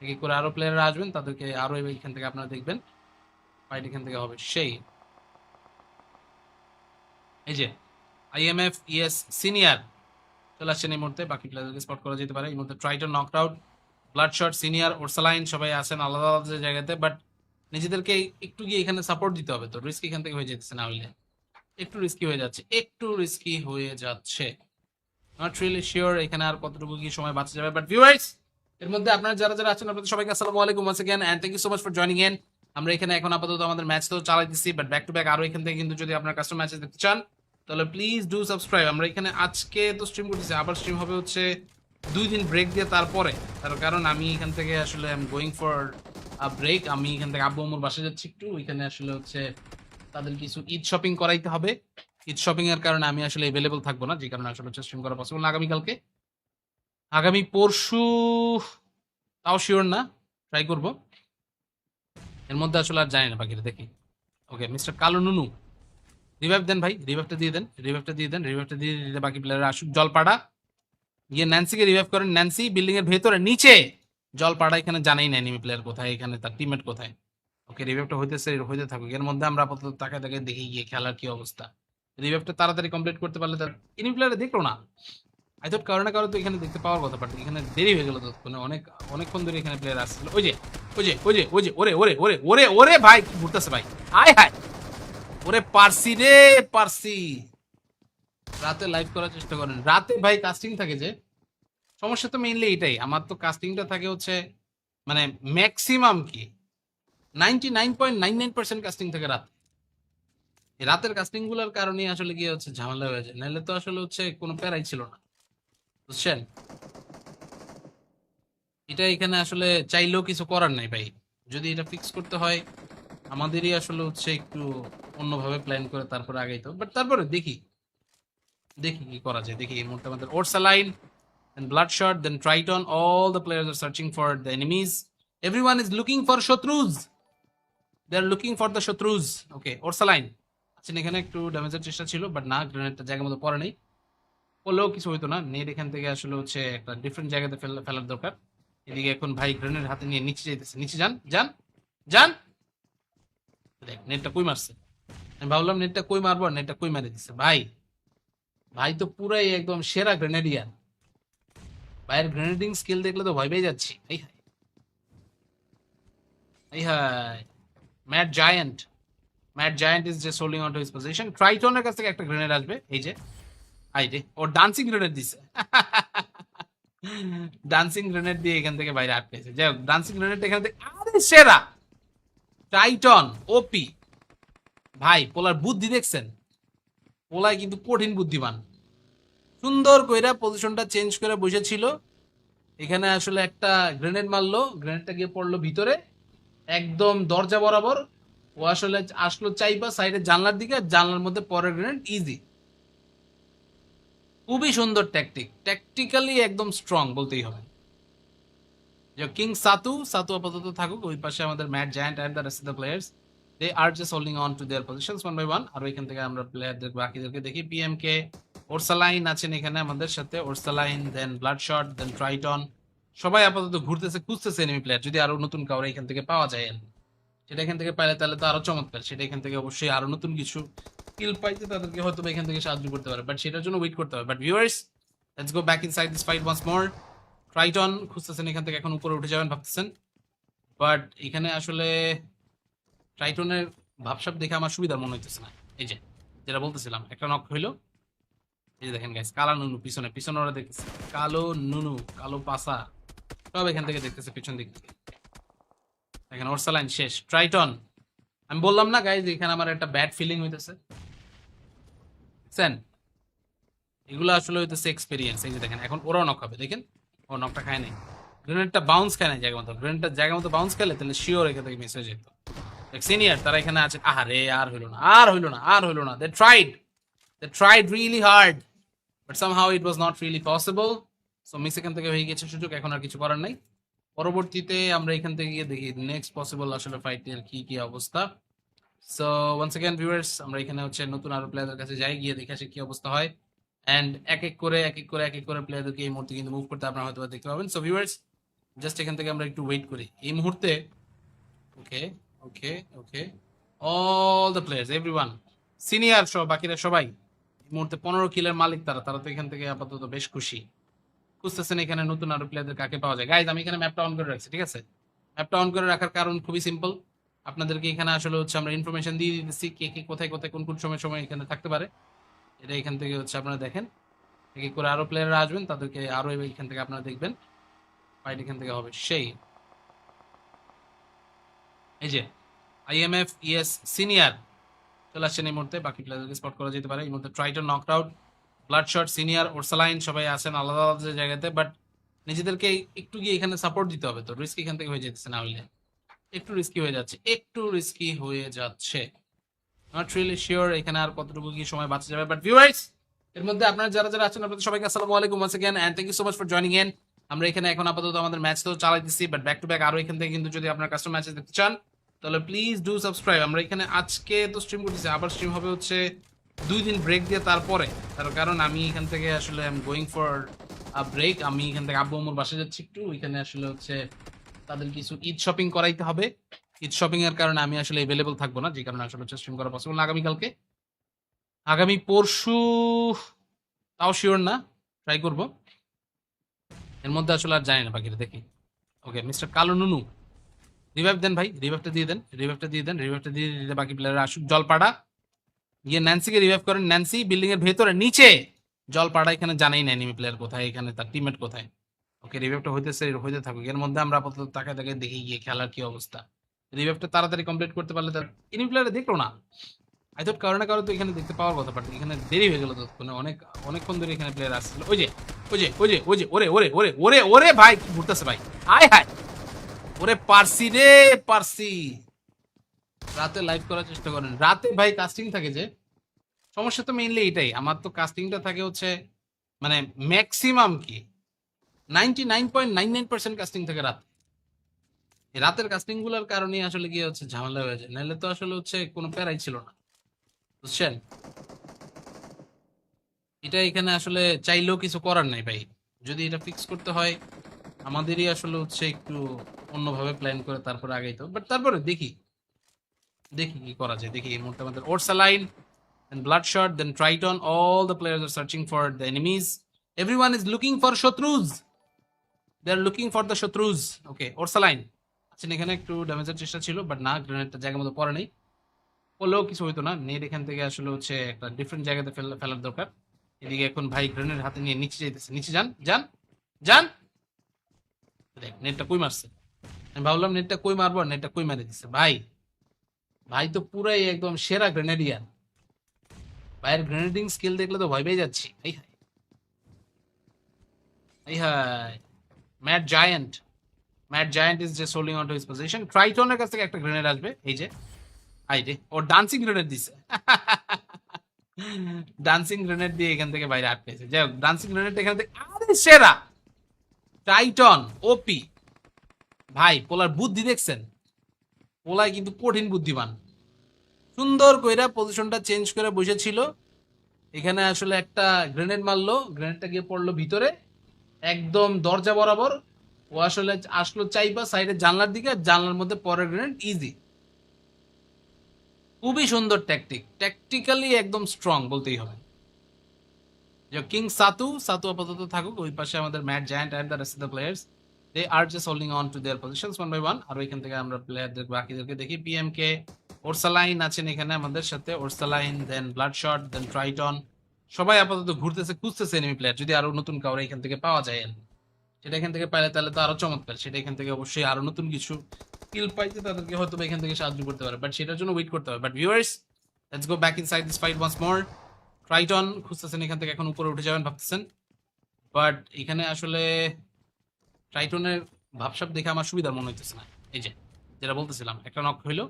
S1: এক এক করে আরো প্লেয়াররা আসবেন, তাদেরকে আরো এখান থেকে আপনারা দেখবেন। ফাইট এখান থেকে হবে সেই। এই যে IMF ইএস সিনিয়র চলে আসছেন এই মুহূর্তে, বাকি প্লেয়ারদেরকে স্পট করা যেতে পারে। এই মুহূর্তে Triton knocked out, ব্লাডশট, senior, Orsaline সবাই আছেন আলাদা আলাদা জায়গাতে, বাট নিজেদেরকে একটু গিয়ে এখানে সাপোর্ট দিতে হবে। তো রিস্ক এখান থেকে হয়ে যেতেছে, না হইলে একটু রিস্কি হয়ে যাচ্ছে, একটু রিস্কি হয়ে যাচ্ছে। নট রিয়েলি শিওর এখানে আর কতটুকু কি সময় বাঁচা যাবে, বাট ভিউয়ার্স এর মধ্যে আপনারা যারা যারা আছেন আপনাদের সবাইকে আসসালামু আলাইকুম once again and thank you so much for joining in. আমরা এখানে এখন আপাতত আমাদের ম্যাচ তো চালাইতেছি, বাট ব্যাক টু ব্যাক আরো এখান থেকে কিন্তু যদি আপনারা কাস্টম ম্যাচেস দেখতে চান তাহলে প্লিজ ডু সাবস্ক্রাইব। আমরা এখানে আজকে তো স্ট্রিম করতেছি, আবার স্ট্রিম হবে হচ্ছে 2 দিন ব্রেক দিয়ে তারপরে, তার কারণ আমি এখান থেকে আসলে I am going for a break. আমি এখান থেকে আব্বু আম্মুর বাসায় যাচ্ছি একটু, ওইখানে আসলে হচ্ছে তাদের কিছু ঈদ শপিং করাইতে হবে। ঈদ শপিং এর কারণে আমি আসলে अवेलेबल থাকবো না, যে কারণে আসলে হচ্ছে স্ট্রিম করা পসিবল না আগামীকালকে। আগামী পরশু তাও শিওর না, ট্রাই করব। এর মধ্যে আসলে আর জানি না, বাকিটা দেখি। ওকে মিস্টার কালো নুনু, রিভাইভ দেন ভাই, রিভাইভটা দিয়ে দেন, রিভাইভটা দিয়ে দেন, রিভাইভটা দিয়ে দিলে বাকি প্লেয়াররা আসুক। জলপাড়া গিয়ে ন্যান্সিকে রিভাইভ করেন। ন্যান্সি বিল্ডিং এর ভেতরে নিচে, জলপাড়া এখানে জানাই না এনিমি প্লেয়ার কোথায়, এখানে তার টিমমেট কোথায়। ওকে রিভাইভটা হইতেছে, হইতে থাকুক। এর মধ্যে আমরা আপাতত তাকায় তাকায় দেখি গিয়ে খেলার কি অবস্থা। রিভাইভটা তাড়াতাড়ি কমপ্লিট করতে পারলে তার এনিমি প্লেয়ার দেখলো না। আই থট কারো না কারো তো এখানে দেখতে পাওয়ার কথা, বাট এখানে দেরি হয়ে গেল ততক্ষণে, অনেকক্ষণ ধরে এখানে প্লেয়ার আসছিল। ওই যে ওই যে ওই যে ওই যে ওরে ওরে ওরে ওরে ওরে ভাই কি ঘুরতেছে ভাই, আয় হায় ওরে পারসি রে পারসি। রাতে লাইভ করার চেষ্টা করেন, রাতে ভাই কাস্টিং থাকে যে, সমস্যা তো মেইনলি এটাই। আমার তো কাস্টিংটা থাকে হচ্ছে মানে ম্যাক্সিমাম কি 99.99% কাস্টিং থাকে রাতে। এই রাতের কাস্টিং গুলোর কারণে আসলে গিয়ে হচ্ছে ঝামেলা হয়ে যায়, নাহলে তো আসলে হচ্ছে কোনো প্যারাই ছিল না, বুঝছেন। এটা এখানে আসলে চাইলেও কিছু করার নাই ভাই। যদি এটা ফিক্স করতে হয় আমাদেরই আসলে হচ্ছে একটু অন্যভাবে প্ল্যান করে তারপরে আগাইতো, বাট তারপরে দেখি দেখি কি করা যায়। দেখি এই মুহূর্তে আমাদের Orsaline, then bloodshot, then triton, all the players are searching for the enemies, everyone is looking for শত্রুজ, they are looking for the শত্রুজ। Okay Orsaline আচ্ছা, এখানে একটু ড্যামেজের চেষ্টা ছিল, বাট না, গ্রেনেডটা জায়গার মতো পড়ে নেই, পড়লেও কিছু হইতো না। নেট এখান থেকে আসলে হচ্ছে একটা ডিফারেন্ট জায়গাতে ফেলার দরকার। এদিকে এখন ভাই গ্রেনেড হাতে নিয়ে নিচে যাইতেছে, নিচে যান যান যান। দেখ নেটটা কই মারছে, আমি ভাবলাম নেটটা কই মারবো, আর নেটটা কই মারে দিচ্ছে ভাই। ভাই তো পুরাই একদম সেরা গ্রেনেডিয়ার, ভাইয়ের গ্রেনেডিং স্কিল দেখলে তো ভয় পেয়ে যাচ্ছি। এই হাই এই hi, Matt giant, mat giant is just holding on to his position. ট্রাইটনের কাছ থেকে একটা গ্রেনেড আসবে, এই যে আই রে, ও ডান্সিং গ্রেনেড দিছে। ডান্সিং গ্রেনেড দিয়ে এখান থেকে বাইরে আটকেছে। যাই হোক, ডান্সিং গ্রেনেড এখান থেকে, আরে সেরা টাইটন ওপি। ভাই পোলার বুদ্ধি দেখছেন, পোলায় কিন্তু কঠিন বুদ্ধিমান। সুন্দর কইরা পজিশনটা চেঞ্জ করে বসেছিল, এখানে আসলে একটা গ্রেনেড মারলো, গ্রেনেডটা গিয়ে পড়লো ভিতরে একদম দরজা বরাবর। ও আসলে আসলো চাইবা সাইডের জানলার দিকে, আর জানলার মধ্যে পরের গ্রেনেড ইজি। খুবই সুন্দর ট্যাকটিক, ট্যাকটিক্যালি একদম স্ট্রং বলতেই হবে। যে কিং সাতু, সাতু আপাতত থাকুক ওই পাশে, আমাদের mat giant and the rest of the players they are just holding on to their positions one by one. আর ওইখান থেকে আমরা প্লেয়ারদের বাকিদেরকে দেখি। পিএমকে ওরসালাইন আছেন এখানে আমাদের সাথে, Orsaline, then Bloodshot, then Triton, সবাই আপাতত ঘুরতেছে, খুঁজতেছে এনিমি প্লেয়ার, যদি আরো নতুন কাউরে এখান থেকে পাওয়া যায় আর কি। সেটা এখান থেকে পাইলে তাহলে তো আরো চমৎকার, সেটা এখান থেকে অবশ্যই আরো নতুন কিছু স্কিল পাইতে তাদেরকে হয়তো বা এখান থেকে সাহায্য করতে পারে, বাট সেটার জন্য ওয়েট করতে হবে। But viewers let's go back inside this fight once more. Triton খুঁজতেছেন এখান থেকে, এখন উপরে উঠে যাবেন ভাবতেছেন, বাট এখানে আসলে ট্রাইটনের ভাবসাব দেখে আমার সুবিধার মনে হইতেছে না। এই যে যেটা বলতেছিলাম, একটা নক হইলো, এই যে দেখেন গাইস, কালা নুনু পিছনে পিছনে ওরা দেখতেছে, কালো নুনু, কালো পাসা সব এখান থেকে দেখতেছে পিছন দিক থেকে। দেখেন ওরসালাইন শেষ, ট্রাইটন। আমি বললাম না গাইজ এখানে আমার একটা ব্যাড ফিলিং হইতেছে, বুঝছেন। এগুলো আসলে হইতেছে এক্সপেরিয়েন্স। এই যে দেখেন এখন ওরাও নক হবে, দেখেন ও নকটা খায় নাই, গ্রেনেডটা বাউন্স খায় নাই জায়গা মতো, গ্রেনেডটা জায়গা মতো বাউন্স খেলে তাহলে শিওর এখান থেকে মিস হয়ে যেত। সিনিয়র তারা এখানে আছে, আহারে আর হইলো না, আর হইলো না, আর হইলো না। They tried really hard, but somehow it was not really possible. So miss এখান থেকে হয়ে গেছে সুযোগ, এখন আর কিছু করার নাই। পরবর্তীতে আমরা এখান থেকে গিয়ে দেখি নেক্সট পসিবল আসলে ফাইটের কি কি অবস্থা। সো ওয়ান্স अगेन ভিউয়ার্স আমরা এখানে হচ্ছে নতুন আরো প্লেয়ারদের কাছে যাই, গিয়ে দেখে আসি কি অবস্থা হয়। এন্ড এক এক করে প্লেয়ারদেরকে এই মুহূর্তে কিন্তু মুভ করতে আপনারা হয়তো বা দেখতে পাবেন। সো ভিউয়ার্স জাস্ট এখান থেকে আমরা একটু ওয়েট করি এই মুহূর্তে। Okay okay okay, all the players, everyone, senior সহ বাকিরা সবাই এই মুহূর্তে 15 কিলের মালিক তারা তো এখান থেকে আপাতত বেশ খুশি। খুঁজতেছেন এখানে নতুন আরো প্লেয়ারদের কাকে পাওয়া যায়। গাইজ আমি এখানে ম্যাপটা অন করে রাখছি, ঠিক আছে? ম্যাপটা অন করে রাখার কারণ খুবই সিম্পল। আপনাদেরকে এখানে আসলে হচ্ছে আমরা ইনফরমেশন দিয়ে দিতেছি কে কে কোথায় কোথায় কোন কোন সময় এখানে থাকতে পারে। এটা এখান থেকে হচ্ছে আপনারা দেখেন, এক এক করে আরো প্লেয়াররা আসবেন, তাদেরকে আরো এখান থেকে আপনারা দেখবেন। ফাইট এখান থেকে হবে সেই, এই যে IMF ES সিনিয়র চলে আসছেন এই মুহূর্তে। বাকি প্লেয়ারদেরকে স্পট করা যেতে পারে এই মুহূর্তে। Triton knocked out, ব্লাডশট, senior, Orsaline সবাই আছেন আলাদা আলাদা জায়গাতে, বাট নিজেদেরকে একটু গিয়ে এখানে সাপোর্ট দিতে হবে। তো রিস্ক এখান থেকে হয়ে যেতেছে, না হইলে একটু রিস্কি হয়ে যাচ্ছে, একটু রিস্কি হয়ে যাচ্ছে। নট রিয়েলি শিওর এখানে আর কতটুকু কি সময় বাঁচা যাবে, বাট ভিউয়ার্স এর মধ্যে আপনারা যারা যারা আছেন আপনাদের সবাইকে আসসালামু আলাইকুম once again and thank you so much for joining in. আমরা এখানে এখন আপাতত আমাদের ম্যাচ তো চালাইতেছি, বাট ব্যাক টু ব্যাক আরো এখান থেকে কিন্তু যদি আপনারা কাস্টম ম্যাচেস দেখতে চান তাহলে প্লিজ ডু সাবস্ক্রাইব। আমরা এখানে আজকে তো স্ট্রিম করতেছি, আবার স্ট্রিম হবে হচ্ছে 2 দিন ব্রেক দিয়ে তারপরে। তার কারণ আমি এখান থেকে আসলে I am going for a break. আমি এখান থেকে আব্বু আম্মুর বাসায় যাচ্ছি একটু, এখানে আসলে হচ্ছে তাদের কিছু ঈদ শপিং করাইতে হবে। ঈদ শপিং এর কারণে আমি আসলে अवेलेबल থাকবো না, যে কারণে আসলে হচ্ছে স্ট্রিম করা পসিবল না আগামীকালকে। আগামী পরশু তাও শিওর না, ট্রাই করব। এর মধ্যে আসলে আর জানি না, বাকিটা দেখি। ওকে মিস্টার কালো নুনু রিভাইভ দেন ভাই, রিভাইভটা দিয়ে দেন, রিভাইভটা দিয়ে দেন, রিভাইভটা দিয়ে দিলে বাকি প্লেয়াররা আসুক। জলপাড়া গিয়ে ন্যান্সিকে রিভাইভ করেন। ন্যান্সি বিল্ডিং এর ভেতরে নিচে। জলপাড়া এখানে জানাই না এনিমি প্লেয়ার কোথায়, এখানে তার টিমমেট কোথায়। ওকে রিভাইভটা হইতে থাকুক, এর মধ্যে আমরা আপাতত তাকায় তাকায় দেখি গিয়ে খেলার কি অবস্থা। রিভাইভটা তাড়াতাড়ি কমপ্লিট করতে পারলে তার এনিমি প্লেয়ার দেখলো না। আই থট কারো না কারো তো এখানে দেখতে পাওয়ার কথা, বাট এখানে দেরি হয়ে গেল ততক্ষণে, অনেকক্ষণ ধরে এখানে প্লেয়ার আসছিল। ওই যে ওরে ভাই কি ঘুরতেছে ভাই, হায় হায় ওরে পারসি রে পারসি। রাতে লাইভ করার চেষ্টা করেন, রাতে ভাই কাস্টিং থাকে যে, সমস্যা তো মেইনলি এটাই। আমার তো কাস্টিংটা থাকে হচ্ছে মানে ম্যাক্সিমাম কি 99.99% কাস্টিং থাকে রাতে। এই রাতের কাস্টিং গুলোর কারণে আসলে গিয়ে হচ্ছে ঝামেলা হয়ে যায়, নাহলে তো আসলে হচ্ছে কোনো প্যারাই ছিল না, বুঝছেন? এটা এখানে আসলে চাইলেও কিছু করার নাই ভাই। যদি এটা ফিক্স করতে হয় আমাদেরই আসলে হচ্ছে একটু অন্যভাবে প্ল্যান করে তারপরে আগাইতে হবে। বাট তারপরে দেখি দেখি কি করা যায়। দেখি এই মুহূর্তে আমাদের Orsaline, then Bloodshot, then Triton, all the players are searching for the enemies. Everyone is looking for শত্রুজ, they are looking for the শত্রুজ। ওকে ওরসালাইন আচ্ছা, এখানে একটু ড্যামেজের চেষ্টা ছিল, বাট না, গ্রেনেডটা জায়গা মতো পড়ে নেই। পড়লেও কিছু হইতো না, নেট এখান থেকে আসলে হচ্ছে একটা ডিফারেন্ট জায়গাতে ফেলার দরকার। এদিকে এখন ভাই গ্রেনেড হাতে নিয়ে নিচে যাইতেছে, নিচে যান যান যান। দেখ নেটটা কই মারছে, আমি ভাবলাম নেটটা কই মারবো, নেটটা কই মারি দিচ্ছে ভাই। ভাই তো পুরাই একদম সেরা গ্রেনেডিয়ার। ভাইয়ের গ্রেনেডিং স্কিল দেখলে তো ভয় পেয়ে যাচ্ছি। এই হাই এই hi, Matt giant, mat giant is just holding on to his position. ট্রাইটনের কাছ থেকে একটা গ্রেনেড আসবে, এই যে আই রে, ও ডান্সিং গ্রেনেড দিছে। ডান্সিং গ্রেনেড দিয়ে এখান থেকে বাইরে আটকেছে। যাই হোক ডান্সিং গ্রেনেড এখান থেকে আরে সেরা টাইটন ওপি। ভাই পোলার বুদ্ধি দেখছেন, পোলায় কিন্তু কঠিন বুদ্ধিমান। সুন্দর কইরা পজিশনটা চেঞ্জ করে বসেছিল, এখানে আসলে একটা গ্রেনেড মারলো, গ্রেনেডটা গিয়ে পড়লো ভিতরে একদম দরজা বরাবর। ও আসলে আসলো চাইবা সাইডের জানলার দিকে, জানলার মধ্যে পরের গ্রেনেড ইজি। খুবই সুন্দর ট্যাকটিক, ট্যাকটিক্যালি একদম স্ট্রং বলতেই হবে। যে কিং সাতু আপাতত থাকুক, ওই পাশে আমাদের mat giant and the rest of the players they are just holding on to their positions one by one. আর ওইখান থেকে আমরা প্লেয়ারদের বাকিদেরকে দেখি। পিএমকে ওরসালাইন আছেন এখানে আমাদের সাথে, Orsaline, then Bloodshot, then Triton, সবাই আপাতত ঘুরতেছে খুঁজতেছে এনিমি প্লেয়ার, যদি আরো নতুন কাউরে এখান থেকে পাওয়া যায় সেটা এখান থেকে পাইলে তাহলে তো আরো চমৎকার। সেটা এখান থেকে অবশ্যই আরো নতুন কিছু স্কিল পাইতে তাদেরকে হয়তো এখান থেকে সাহায্য করতে পারে, বাট সেটার জন্য ওয়েট করতে হবে। But viewers let's go back inside this fight once more. Triton খুঁজতেছেন এখান থেকে, এখন উপরে উঠে যাবেন ভাবতেছেন, বাট এখানে আসলে ট্রাইটনের ভাবসাব দেখে আমার সুবিধার মনে হইতেছে না। এই যে যেটা বলতেছিলাম, একটা নক হইলো,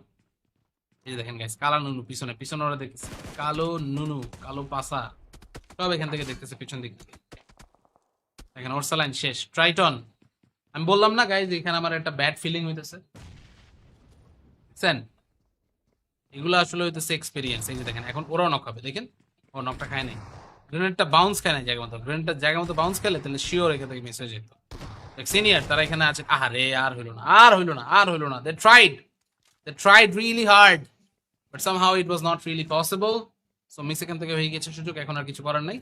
S1: এই যে দেখেন গাইস, কালো নুনু পিছনে পিছনে ওরা দেখতেছে, কালো নুনু, কালো পাসা সব এখান থেকে দেখতেছে পিছন দিক থেকে। দেখেন ওরসালাইন শেষ, ট্রাইটন। আমি বললাম না গাইজ এখানে আমার একটা ব্যাড ফিলিং হইতেছে, বুঝছেন? এগুলো আসলে হইতেছে এক্সপেরিয়েন্স। এই যে দেখেন এখন ওরাও নক হবে, দেখেন ও নকটা খায় নাই, গ্রেনেডটা বাউন্স খায় নাই জায়গা মতো। গ্রেনেডটা জায়গা মতো বাউন্স খেলে তাহলে শিওর এখান থেকে মিস হয়ে যেত। সিনিয়র তারা এখানে আছে, আহারে আর হইলো না, আর হইলো না, আর হইলো না। They tried really hard, but somehow it was not really possible. So miss এখান থেকে হয়ে গেছে সুযোগ, এখন আর কিছু করার নাই।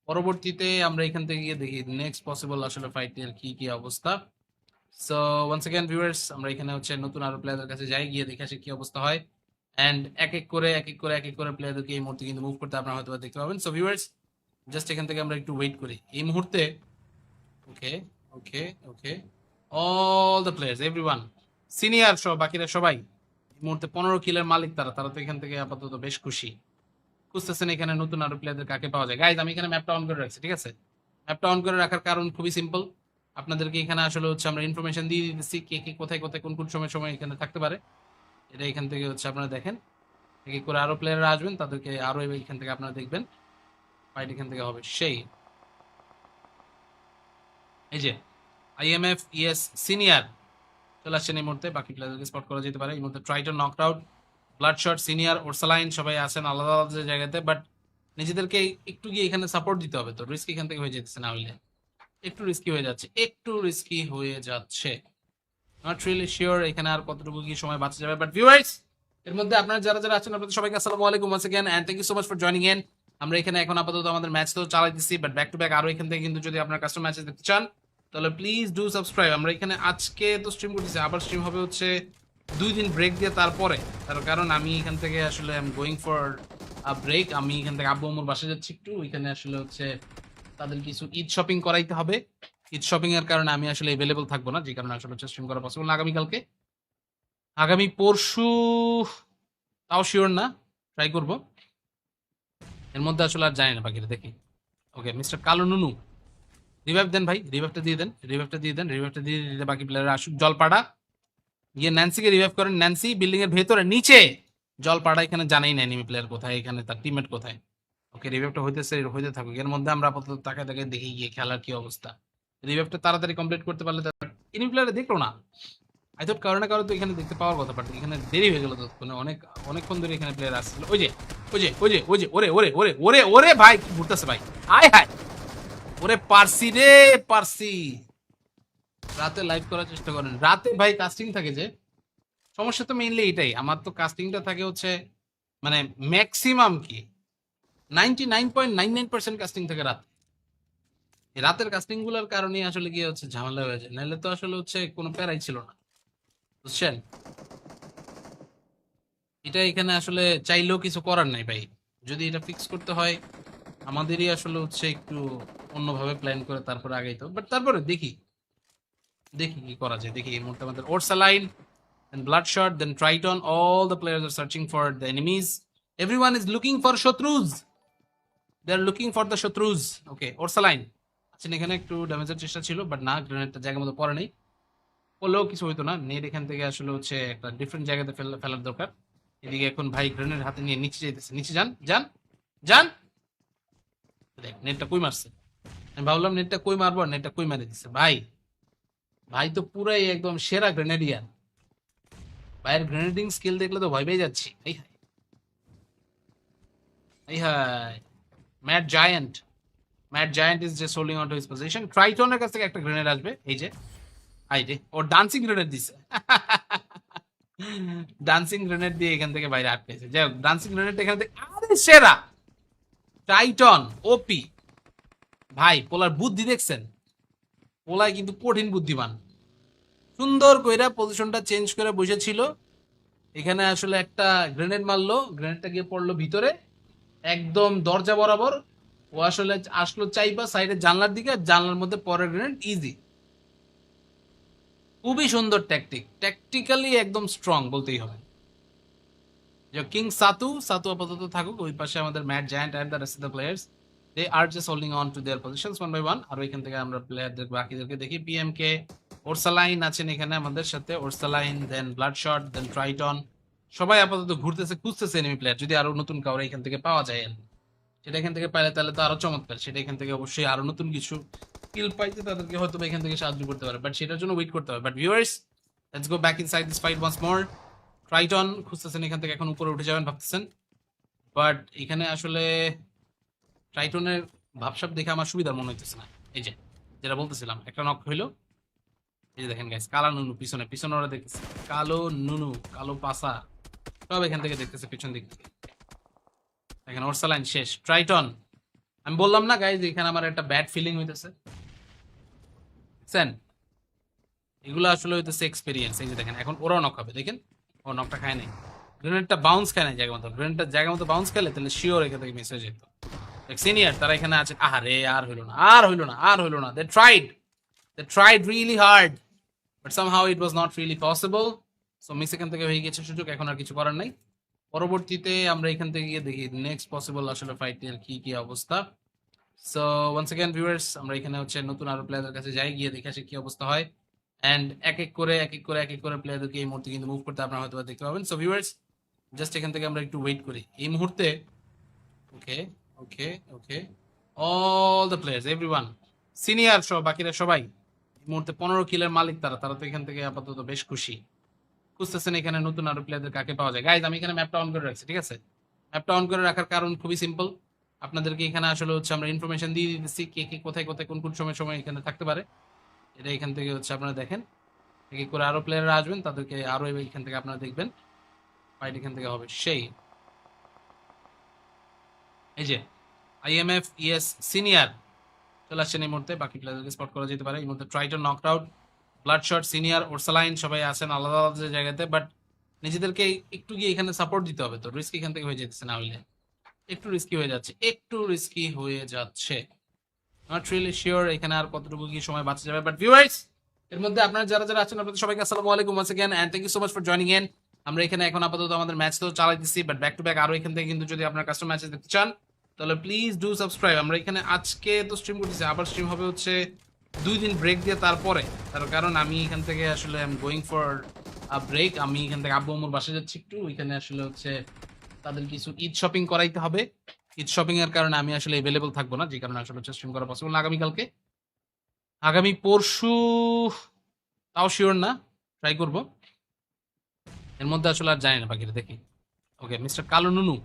S1: পরবর্তীতে আমরা এখান থেকে গিয়ে দেখি নেক্সট পসিবল আসলে ফাইটের কি কি অবস্থা। সো ওয়ান্স अगेन ভিউয়ার্স, আমরা এখানে হচ্ছে নতুন আরো প্লেয়ারদের কাছে যাই, গিয়ে দেখে আসি কি অবস্থা হয়। এন্ড এক এক করে প্লেয়ারদেরকে এই মুহূর্তে কিন্তু মুভ করতে আপনারা হয়তো দেখতে পাবেন। সো ভিউয়ার্স, জাস্ট এখান থেকে আমরা একটু ওয়েট করি এই মুহূর্তে। Okay okay okay, all the players, everyone, senior সহ বাকিরা সবাই এই মুহূর্তে 15 কিলের মালিক, তারা তারা তো এখান থেকে আপাতত বেশ খুশি। খুঁজতেছেন এখানে নতুন আরো প্লেয়ারদের কাকে পাওয়া যায়। গাইজ, আমি এখানে ম্যাপটা অন করে রাখছি, ঠিক আছে? ম্যাপটা অন করে রাখার কারণ খুবই সিম্পল, আপনাদেরকে এখানে আসলে হচ্ছে আমরা ইনফরমেশন দিয়ে দিতেছি কে কে কোথায় কোথায় কোন কোন সময় সময় এখানে থাকতে পারে। এটা এখান থেকে হচ্ছে আপনারা দেখেন, এক এক করে আরো প্লেয়াররা আসবেন, তাদেরকে আরো এখান থেকে আপনারা দেখবেন ফাইট এখান থেকে হবে সেই। এই যে আইএমএফ ইএস সিনিয়র চলে আসছেন এই মুহূর্তে, বাকি প্লেয়ারদেরকে স্পট করা যেতে পারে এই মুহূর্তে। Triton knocked out, ব্লাডশট, senior, Orsaline সবাই আছেন আলাদা আলাদা জায়গাতে, বাট নিজেদেরকে একটু গিয়ে এখানে সাপোর্ট দিতে হবে। তো রিস্ক এখান থেকে হয়ে যেতেছে, না হইলে একটু রিস্কি হয়ে যাচ্ছে, একটু রিস্কি হয়ে যাচ্ছে। নট রিয়েলি শিওর এখানে আর কতটুকু কি সময় বাঁচা যাবে, বাট ভিউয়ার্স, এর মধ্যে আপনারা যারা যারা আছেন আপনাদের সবাইকে আসসালামু আলাইকুম once again and thank you so much for joining in. আমরা এখানে এখন আপাতত আমাদের ম্যাচ তো চালাইতেছি, বাট ব্যাক টু ব্যাক আরো এখান থেকে কিন্তু যদি আপনারা কাস্টম ম্যাচেস দেখতে চান তাহলে প্লিজ ডু সাবস্ক্রাইব। আমরা এখানে আজকে তো স্ট্রিম করতেছি, আবার স্ট্রিম হবে হচ্ছে 2 দিন ব্রেক দিয়ে তারপরে, তার কারণ আমি এখান থেকে আসলে I am going for a break. আমি এখান থেকে আব্বু আম্মুর বাসায় যাচ্ছি একটু, ওইখানে আসলে হচ্ছে তাদের কিছু ঈদ শপিং করাইতে হবে। ঈদ শপিং এর কারণে আমি আসলে अवेलेबल থাকবো না, যে কারণে আসলে হচ্ছে স্ট্রিম করা পসিবল না আগামীকালকে। আগামী পরশু তাও শিওর না, ট্রাই করব। এর মধ্যে আসলে আর জানি না, বাকিটা দেখি। ওকে মিস্টার কালো নুনু, রিভাইভ দেন ভাই, রিভাইভটা দিয়ে দেন, রিভাইভটা দিয়ে দেন, রিভাইভটা দিয়ে দিলে বাকি প্লেয়াররা আসুক। জলপাড়া গিয়ে ন্যান্সিকে রিভাইভ করেন, ন্যান্সি বিল্ডিং এর ভেতরে নিচে। জলপাড়া এখানে জানাই না এনিমি প্লেয়ার কোথায়, এখানে তার টিমমেট কোথায়। ওকে রিভাইভটা হইতেছে, হইতে থাকুক, এর মধ্যে আমরা আপাতত তাকে তাকে দেখি গিয়ে খেলার কি অবস্থা। রিভাইভটা তাড়াতাড়ি কমপ্লিট করতে পারলে এনিমি প্লেয়ার দেখলো না। আই থট কারো না কারো তো এখানে দেখতে পাওয়ার কথা, বাট এখানে দেরি হয়ে গেল ততক্ষণে, অনেকক্ষণ ধরে এখানে প্লেয়ার আসছিল। ওই যে ওরে ওরে ওরে ওরে ওরে ভাই কি ঘুরতেছে ভাই, আয় হায় ওরে পারসি রে পারসি। রাতে লাইভ করার চেষ্টা করেন, রাতে ভাই কাস্টিং থাকে যে, সমস্যা তো মেইনলি এটাই, আমার তো কাস্টিংটা থাকে হচ্ছে মানে ম্যাক্সিমাম কি 99.99% কাস্টিং থাকে রাতে। এই রাতের কাস্টিং গুলোর কারণে আসলে গিয়ে হচ্ছে ঝামেলা হয়ে যায়, নাহলে তো আসলে হচ্ছে কোনো প্যারাই ছিল না, বুঝছেন? এটা এখানে আসলে চাইলেও কিছু করার নাই ভাই, যদি এটা ফিক্স করতে হয় আমাদেরই আসলে হচ্ছে একটু অন্যভাবে প্ল্যান করে তারপরে আগাইতো, বাট তারপরে দেখি দেখি কি করা যায়। দেখি এই মুহূর্তে আমাদের Orsaline, then bloodshot, then triton, all the players are searching for the enemies, everyone is looking for শত্রুজ, they are looking for the শত্রুজ। Okay Orsaline আচ্ছা, এখানে একটু ড্যামেজের চেষ্টা ছিল, বাট না, গ্রেনেডটা জায়গার মতো পড়ে নেই, পড়লেও কিছু হইতো না। নেট এখান থেকে আসলে হচ্ছে একটা ডিফারেন্ট জায়গাতে ফেলার দরকার। এদিকে এখন ভাই গ্রেনেড হাতে নিয়ে নিচে যেতেছে, নিচে যান যান যান। দেখ নেটটা কই মারছে, আমি ভাবলাম নেটটা কই মারবো, আর নেটটা কই মারে দিচ্ছে ভাই। ভাই তো পুরাই একদম সেরা গ্রেনেডিয়ার, ভাইয়ের গ্রেনেডিং স্কিল দেখলে তো ভয় পেয়ে যাচ্ছি। এই হাই এই hi, Matt giant, mat giant is just holding on to his position. ট্রাইটনের কাছ থেকে একটা গ্রেনেড আসবে, এই যে আই রে, ও ডান্সিং গ্রেনেড দিছে। ডান্সিং গ্রেনেড দিয়ে এখান থেকে বাইরে আটকেছে। যাই হোক, ডান্সিং গ্রেনেড এখান থেকে, আরে সেরা টাইটন ওপি ভাই। পোলার বুদ্ধি দেখছেন, পোলায় কিন্তু কঠিন বুদ্ধিমান, সুন্দর কইরা পজিশনটা চেঞ্জ করে বসেছিল। এখানে আসলে একটা গ্রেনেড মারলো, গ্রেনেডটা গিয়ে পড়লো ভিতরে একদম দরজা বরাবর। ও আসলে আসলো চাইবা সাইডের জানলার দিকে, আর জানলার মধ্যে পরের গ্রেনেড ইজি। খুবই সুন্দর ট্যাকটিক, ট্যাকটিক্যালি একদম স্ট্রং বলতেই হবে। যে কিং সাতু, সাতু আপাতত থাকুক, ওই পাশে আমাদের mat giant and the rest of the players, they are just holding on to their positions one by one. আর এখান থেকে আমরা প্লেয়ারদের বাকিদেরকে দেখি। পিএমকে ওরসালাইন আছেন এখানে আমাদের সাথে, Orsaline, then Bloodshot, then Triton, সবাই আপাতত ঘুরতেছে, খুঁজতেছে এনিমি প্লেয়ার, যদি আরো নতুন কাউরে এখান থেকে পাওয়া যায় আর কি। সেটা এখান থেকে পাইলে তাহলে তো আরো চমৎকার, সেটা এখান থেকে অবশ্যই আরো নতুন কিছু স্কিল পাইতে তাদেরকে হয়তো এখান থেকে সাহায্য করতে পারে, বাট সেটার জন্য ওয়েট করতে হবে। But viewers, let's go back inside this fight once more. Triton খুঁজতেছেন এখান থেকে, এখন উপরে উঠে যাবেন ভাবতেছেন, বাট এখানে আসলে ট্রাইটনের ভাবসাব দেখে আমার সুবিধার মনে হইতেছে না। এই যে যেটা বলতেছিলাম, একটা নক হইলো, এই যে দেখেন গাইস, কালা নুনু পিছনে পিছনে ওরা দেখতেছে, কালো নুনু, কালো পাসা, সব এখান থেকে দেখতেছে পিছন দিক থেকে। এখানে ওরসালাইন শেষ, ট্রাইটন। আমি বললাম না গাইজ, এখানে আমার একটা ব্যাড ফিলিং হইতেছে। সেন এগুলো আসলে হইতেছে এক্সপেরিয়েন্স। এই যে দেখেন এখন ওরাও নক হবে, দেখেন ও নকটা খায় নাই, গ্রেনেডটা বাউন্স খায় নাই জায়গা মতো, গ্রেনেডটা জায়গা মতো বাউন্স খেলে তাহলে শিওর এখান থেকে মিস হয়ে যেত। সিনিয়র তারা এখানে আছে, আহারে আর হইলো না, আর হইলো না, আর হইলো না। They tried really hard, but somehow it was not really possible. So miss এখান থেকে হয়ে গেছে সুযোগ, এখন আর কিছু করার নাই। পরবর্তীতে আমরা এখান থেকে গিয়ে দেখি নেক্সট পসিবল আসলে ফাইটের কি কি অবস্থা। সো ওয়ান্স अगेन ভিউয়ার্স, আমরা এখানে হচ্ছে নতুন আরো প্লেয়ারদের কাছে যাই, গিয়ে দেখে আসি কি অবস্থা হয়। এন্ড এক এক করে প্লেয়ারদেরকে এই মুহূর্তে কিন্তু মুভ করতে আপনারা হয়তো দেখতে পাবেন। সো ভিউয়ার্স, জাস্ট এখান থেকে আমরা একটু ওয়েট করি এই মুহূর্তে। Okay okay okay, all the players, everyone, senior সব বাকিরা সবাই এই মুহূর্তে 15 কিলের মালিক, তারা তারা তো এখান থেকে আপাতত বেশ খুশি। খুঁজতেছেন এখানে নতুন আরো প্লেয়ারদের কাকে পাওয়া যায়। গাইজ আমি এখানে ম্যাপটা অন করে রাখছি, ঠিক আছে? ম্যাপটা অন করে রাখার কারণ খুবই সিম্পল, আপনাদেরকে এখানে আসলে হচ্ছে আমরা ইনফরমেশন দিয়ে দিতেছি কে কে কোথায় কোথায় কোন কোন সময় সময় এখানে থাকতে পারে। এটা এখান থেকে হচ্ছে আপনারা দেখেন, এক এক করে আরো প্লেয়াররা আসবেন, তাদেরকে আরো এখান থেকে আপনারা দেখবেন। ফাইট এখান থেকে হবে সেই, এই যে IMF ES সিনিয়র চলে আসছেন এই মুহূর্তে, বাকি প্লেয়ারদেরকে স্পট করা যেতে পারে। এই মুহূর্তে Triton knocked out, ব্লাডশট, senior, Orsaline সবাই আছেন আলাদা আলাদা জায়গাতে, বাট নিজেদেরকে একটু গিয়ে এখানে সাপোর্ট দিতে হবে। তো রিস্ক এখান থেকে হয়ে যেতেছে, না হইলে একটু রিস্কি হয়ে যাচ্ছে, একটু রিস্কি হয়ে যাচ্ছে। নট রিয়েলি শিওর এখানে আর কতটুকু কি সময় বাঁচা যাবে। বাট ভিউয়ার্স, এর মধ্যে আপনারা যারা যারা আছেন আপনাদের সবাইকে আসসালামু আলাইকুম once again and thank you so much for joining in. আমরা এখানে এখন আপাতত আমাদের ম্যাচ তো চালাইতেছি, বাট ব্যাক টু ব্যাক আরো এখান থেকে কিন্তু যদি আপনারা কাস্টম ম্যাচেস দেখতে চান তাহলে প্লিজ ডু সাবস্ক্রাইব। আমরা এখানে আজকে তো স্ট্রিম করতেছি, আবার স্ট্রিম হবে হচ্ছে 2 দিন ব্রেক দিয়ে তারপরে, তার কারণ আমি এখান থেকে আসলে I am going for a break. আমি এখান থেকে আব্বু আম্মুর বাসায় যাচ্ছি একটু, এখানে আসলে হচ্ছে তাদের কিছু ঈদ শপিং করাইতে হবে। ঈদ শপিং এর কারণে আমি আসলে अवेलेबल থাকবো না, যে কারণে আসলে হচ্ছে স্ট্রিম করা পসিবল না আগামীকালকে। আগামী পরশু তাও শিওর না, ট্রাই করব। এর মধ্যে আসলে আর জানি না, বাকিটা দেখি। ওকে মিস্টার কালো নুনু,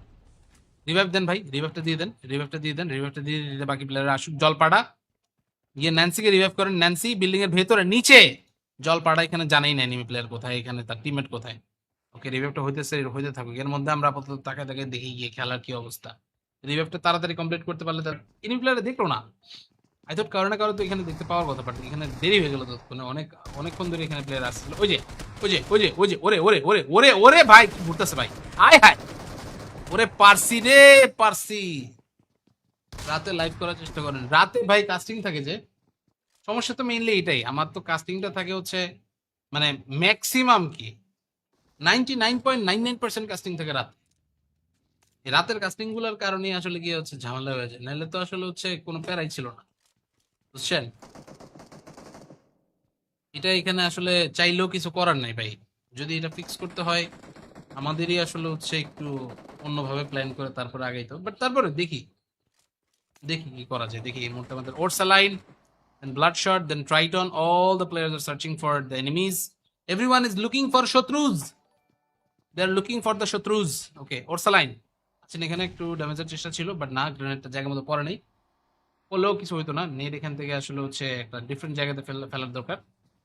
S1: রিভাইভ দেন ভাই, রিভাইভটা দিয়ে দেন, রিভাইভটা দিয়ে দেন, রিভাইভটা দিয়ে দিলে বাকি প্লেয়াররা আসুক। জলপাড়া গিয়ে ন্যান্সিকে রিভাইভ করেন, ন্যান্সি বিল্ডিং এর ভেতরে নিচে। জলপাড়া এখানে জানাই না এনিমি প্লেয়ার কোথায়, এখানে তার টিমমেট কোথায়। ওকে রিভাইভটা হইতেছে, হইতে থাকুক। এর মধ্যে আমরা আপাতত তাকায় তাকায় দেখি গিয়ে খেলার কি অবস্থা। রিভাইভটা তাড়াতাড়ি কমপ্লিট করতে পারলে তার এনিমি প্লেয়ারে দেখলো না। আই থট কারো না কারো তো এখানে দেখতে পাওয়ার কথা, বাট এখানে দেরি হয়ে গেল ততক্ষণে, অনেকক্ষণ ধরে এখানে প্লেয়ার আসছিল। ওই যে ওই যে ওই যে ওই যে ওরে ওরে ওরে ওরে ওরে ভাই কি ঘুরতেছে ভাই, হায় হায়, ওরে পারসি রে পারসি। রাতে লাইভ করার চেষ্টা করেন, রাতে ভাই কাস্টিং থাকে যে, সমস্যা তো মেইনলি এটাই। আমার তো কাস্টিংটা থাকে হচ্ছে মানে ম্যাক্সিমাম কি 99.99% কাস্টিং থাকে রাত। এই রাতের কাস্টিং গুলোর কারণে আসলে গিয়ে হচ্ছে ঝামেলা হয়ে যায়, নাহলে তো আসলে হচ্ছে কোনো প্যারাই ছিল না, বুঝছেন? এটা এখানে আসলে চাইলেও কিছু করার নাই ভাই। যদি এটা ফিক্স করতে হয় আমাদেরই আসলে হচ্ছে একটু অন্যভাবে প্ল্যান করে তারপরে আগাইতে হবে। বাট তারপরে দেখি দেখি কি করা যায়। দেখি এই মুহূর্তে আমাদের Orsaline, then bloodshot, then triton, all the players are searching for the enemies, everyone is looking for শত্রুজ, they are looking for the শত্রুজ। Okay Orsaline আচ্ছা, এখানে একটু ড্যামেজের চেষ্টা ছিল, বাট না, গ্রেনেডটা জায়গা মতো পড়ে নেই, পড়লেও কিছু হইতো না। নেট এখান থেকে আসলে হচ্ছে একটা ডিফারেন্ট জায়গাতে ফেলার দরকার।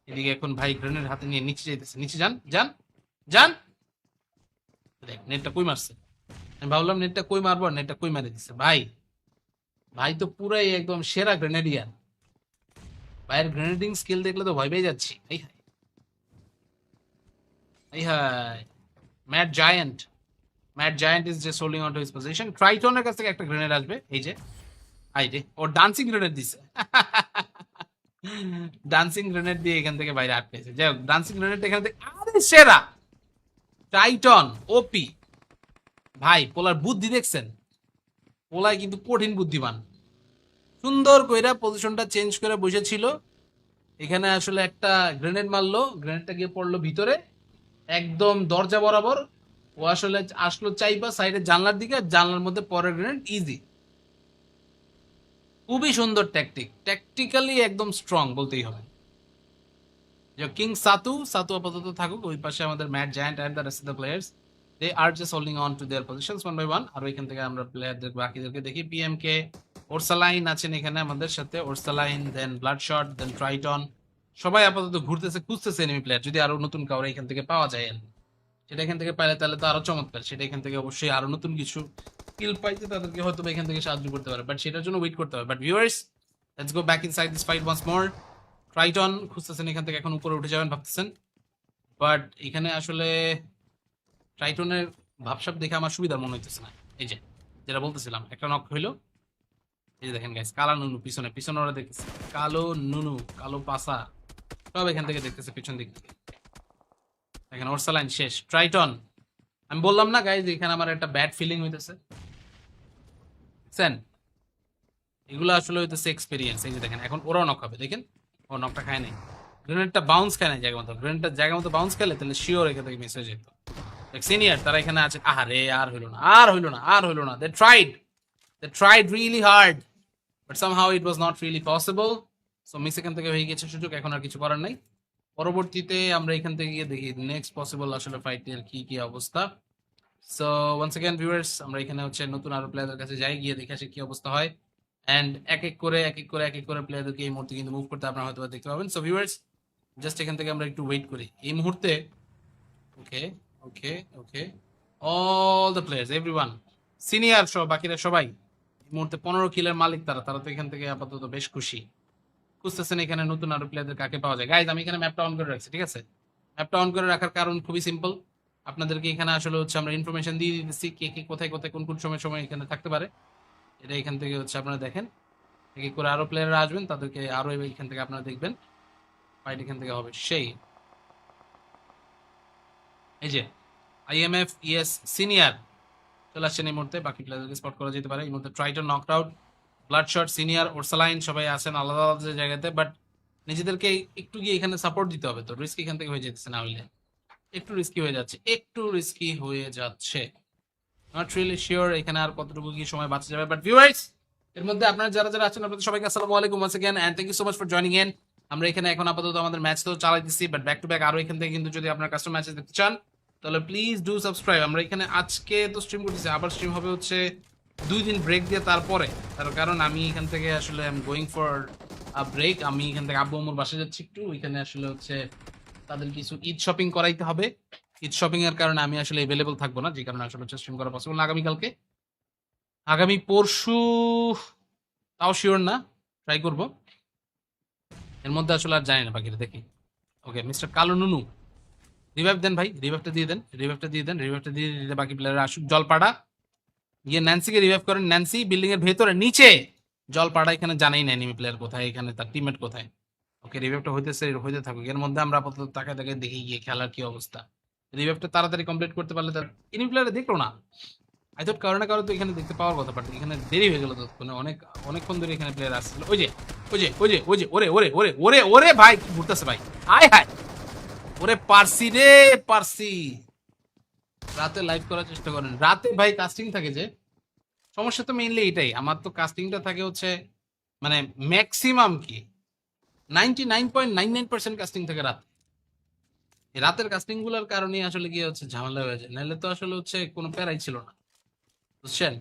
S1: এদিকে এখন ভাই গ্রেনেড হাতে নিয়ে নিচে যাইতেছে, নিচে যান যান যান। দেখ নেটটা কই মারছে, আমি ভাবলাম নেটটা কই মারবো, নেটটা কই মারি দিচ্ছে ভাই। ভাই তো পুরাই একদম সেরা গ্রেনেডিয়ার, ভাইয়ের গ্রেনেডিং স্কিল দেখলে তো ভয় পেয়ে যাচ্ছি। এই হাই এই hi, Matt giant, mat giant is just holding on to his position. ট্রাইটনের কাছ থেকে একটা গ্রেনেড আসবে, এই যে আই রে, ও ডান্সিং গ্রেনেড দিছে। ডান্সিং গ্রেনেড দিয়ে এখান থেকে বাইরে আটকেছে। যাই হোক, ডান্সিং গ্রেনেড এখান থেকে আরে সেরা টাইটন ওপি। ভাই পোলার বুদ্ধি দেখছেন, পোলায় কিন্তু কঠিন বুদ্ধিমান। সুন্দর কইরা পজিশনটা চেঞ্জ করে বসেছিল, এখানে আসলে একটা গ্রেনেড মারলো, গ্রেনেডটা গিয়ে পড়লো ভিতরে একদম দরজা বরাবর। ও আসলে আসলো চাইবা সাইডের জানলার দিকে, জানলার মধ্যে পরের গ্রেনেড ইজি। খুবই সুন্দর ট্যাকটিক, ট্যাকটিক্যালি একদম স্ট্রং বলতেই হবে। যে কিং সাতু, সাতু আপাতত থাকুক, ওই পাশে আমাদের mat giant and the rest of the players they are just holding on to their positions one by one. আর ওইখান থেকে আমরা প্লেয়ারদের বাকিদেরকে দেখি। পিএমকে ওরসালাইন আছেন এখানে আমাদের সাথে, Orsaline, then Bloodshot, then Triton, সবাই আপাতত ঘুরতেছে, খুঁজতেছে এনিমি প্লেয়ার। যদি আরো নতুন কাউরে এখান থেকে পাওয়া যায়, সেটা এখান থেকে পাইলে তাহলে তো আরো চমৎকার। সেটা এখান থেকে অবশ্যই আরো নতুন কিছু কিল পাইতে তাদেরকে হয়তো এখান থেকে সাহায্য করতে পারে, বাট সেটার জন্য ওয়েট করতে হবে। But viewers, let's go back inside this fight once more. Triton খুঁজতেছেন এখান থেকে, এখন উপরে উঠে যাবেন ভাবতেছেন, বাট এখানে আসলে ট্রাইটনের ভাবসাব দেখে আমার সুবিধার মনে হইতেছে না। এই যে যেটা বলতেছিলাম, একটা নক হইলো, এই যে দেখেন গাইস, কালা নুনু পিছনে পিছনে ওরা দেখতেছে, কালো নুনু, কালো পাসা সব এখান থেকে দেখতেছে পিছন দিক থেকে। দেখেন ওরসালাইন শেষ। ট্রাইটন, আমি বললাম না গাইজ এখানে আমার একটা ব্যাড ফিলিং হইতেছে, বুঝছেন? এগুলো আসলে হইতেছে এক্সপিরিয়েন্স। এই যে দেখেন এখন ওরাও নক হবে, দেখেন ও নকটা খায় নাই, গ্রেনেডটা বাউন্স খায় নাই জায়গা মতো, গ্রেনেডটা জায়গা মতো বাউন্স খেলে তাহলে শিওর এখান থেকে মিস হয়ে যেত। সিনিয়র তারা এখানে আছে, আহারে আর হইলো না, আর হইলো না, আর হইলো না। They tried really hard, but somehow it was not really possible. So miss এখান থেকে হয়ে গেছে সুযোগ, এখন আর কিছু করার নাই। পরবর্তীতে আমরা এখান থেকে গিয়ে দেখি নেক্সট পসিবল আসলে ফাইটের কি কি অবস্থা। সো ওয়ান্স अगेन ভিউয়ার্স, আমরা এখানে হচ্ছে নতুন আরো প্লেয়ারদের কাছে যাই, গিয়ে দেখে আসি কি অবস্থা হয়। এন্ড এক এক করে প্লেয়ারদেরকে এই মুহূর্তে কিন্তু মুভ করতে আপনারা হয়তো দেখতে পাবেন। সো ভিউয়ার্স, জাস্ট এখান থেকে আমরা একটু ওয়েট করি এই মুহূর্তে। Okay okay okay, all the players, everyone, senior সহ বাকিরা সবাই এই মুহূর্তে 15 কিলের মালিক, তারা তারা তো এখান থেকে আপাতত বেশ খুশি। খুঁজতেছেন এখানে নতুন আরো প্লেয়ারদের কাকে পাওয়া যায়। গাইজ আমি এখানে ম্যাপটা অন করে রাখছি, ঠিক আছে? ম্যাপটা অন করে রাখার কারণ খুবই সিম্পল, আপনাদেরকে এখানে আসলে হচ্ছে আমরা ইনফরমেশন দিয়ে দিতেছি কে কে কোথায় কোথায় কোন কোন সময় সময় এখানে থাকতে পারে। এটা এখান থেকে হচ্ছে আপনারা দেখেন, এক এক করে আরো প্লেয়াররা আসবেন, তাদেরকে আরো এখান থেকে আপনারা দেখবেন ফাইট এখান থেকে হবে সেই। এই যে আইএমএফ ইএস সিনিয়র চলে আসছেন এই মুহূর্তে, বাকি প্লেয়ারদেরকে স্পট করা যেতে পারে। এই মুহূর্তে Triton knocked out, ব্লাডশট, senior, Orsaline সবাই আছেন আলাদা আলাদা জায়গাতে, বাট নিজেদেরকে একটু গিয়ে এখানে সাপোর্ট দিতে হবে। তো রিস্ক এখান থেকে হয়ে যেতেছে, না হইলে একটু রিস্কি হয়ে যাচ্ছে, একটু রিস্কি হয়ে যাচ্ছে। নট রিয়েলি শিওর এখানে আর কতটুকু কি সময় বাঁচা যাবে। বাট ভিউয়ার্স, এর মধ্যে আপনারা যারা যারা আছেন আপনাদের সবাইকে আসসালামু আলাইকুম once again and thank you so much for joining in. আমরা এখানে এখন আপাতত আমাদের ম্যাচ তো চালাইতেছি, বাট ব্যাক টু ব্যাক আরো এখান থেকে কিন্তু যদি আপনারা কাস্টম ম্যাচেস দেখতে চান তাহলে প্লিজ ডু সাবস্ক্রাইব। আমরা এখানে আজকে তো স্ট্রিম করতেছি, আবার স্ট্রিম হবে হচ্ছে 2 দিন ব্রেক দিয়ে তারপরে, তার কারণ আমি এখান থেকে আসলে I am going for a break. আমি এখান থেকে আব্বু আম্মুর বাসায় যাচ্ছি একটু, ওইখানে আসলে হচ্ছে তাদের কিছু ঈদ শপিং করাইতে হবে। ঈদ শপিং এর কারণে আমি আসলে अवेलेबल থাকবো না, যে কারণে আসলে হচ্ছে স্ট্রিম করা পসিবল না আগামীকালকে। আগামী পরশু তাও শিওর না, ট্রাই করব। এর মধ্যে আসলে আর জানি না, বাকিটা দেখি। ওকে মিস্টার কালো নুনু, রিভাইভ দেন ভাই, রিভাইভটা দিয়ে দেন, রিভাইভটা দিয়ে দেন, রিভাইভটা দিয়ে দিলে বাকি প্লেয়াররা আসুক। জলপাড়া গিয়ে ন্যান্সিকে রিভাইভ করেন, ন্যান্সি বিল্ডিং এর ভেতরে নিচে। জলপাড়া এখানে জানাই না এনিমি প্লেয়ার কোথায়, এখানে তার টিমমেট কোথায়। ওকে রিভাইভটা হইতেছে, হইতে থাকুক। এর মধ্যে আমরা আপাতত তাকে তাকে দেখি গিয়ে খেলার কি অবস্থা। রিভাইভটা তাড়াতাড়ি কমপ্লিট করতে পারলে তার এনিমি প্লেয়ার দেখলো না। আই থট কারণে কারো তো এখানে দেখতে পাওয়ার কথা, বাট এখানে দেরি হয়ে গেল ততক্ষণে, অনেকক্ষণ ধরে এখানে প্লেয়ার আসছিল। ওই যে ওরে ওরে ওরে ওরে ওরে ভাই কি ঘুরতেছে ভাই, আয় হায় ওরে পারসি রে পারসি। রাতে লাইভ করার চেষ্টা করেন, রাতে ভাই কাস্টিং থাকে যে, সমস্যা তো মেইনলি এটাই, আমার তো কাস্টিংটা থাকে হচ্ছে মানে ম্যাক্সিমাম কি 99.99% কাস্টিং থাকে রাতে। এই রাতের কাস্টিং গুলোর কারণে আসলে কি হচ্ছে ঝামেলা হয়ে যায়, নাহলে তো আসলে হচ্ছে কোনো প্যারাই ছিল না, বুঝছেন?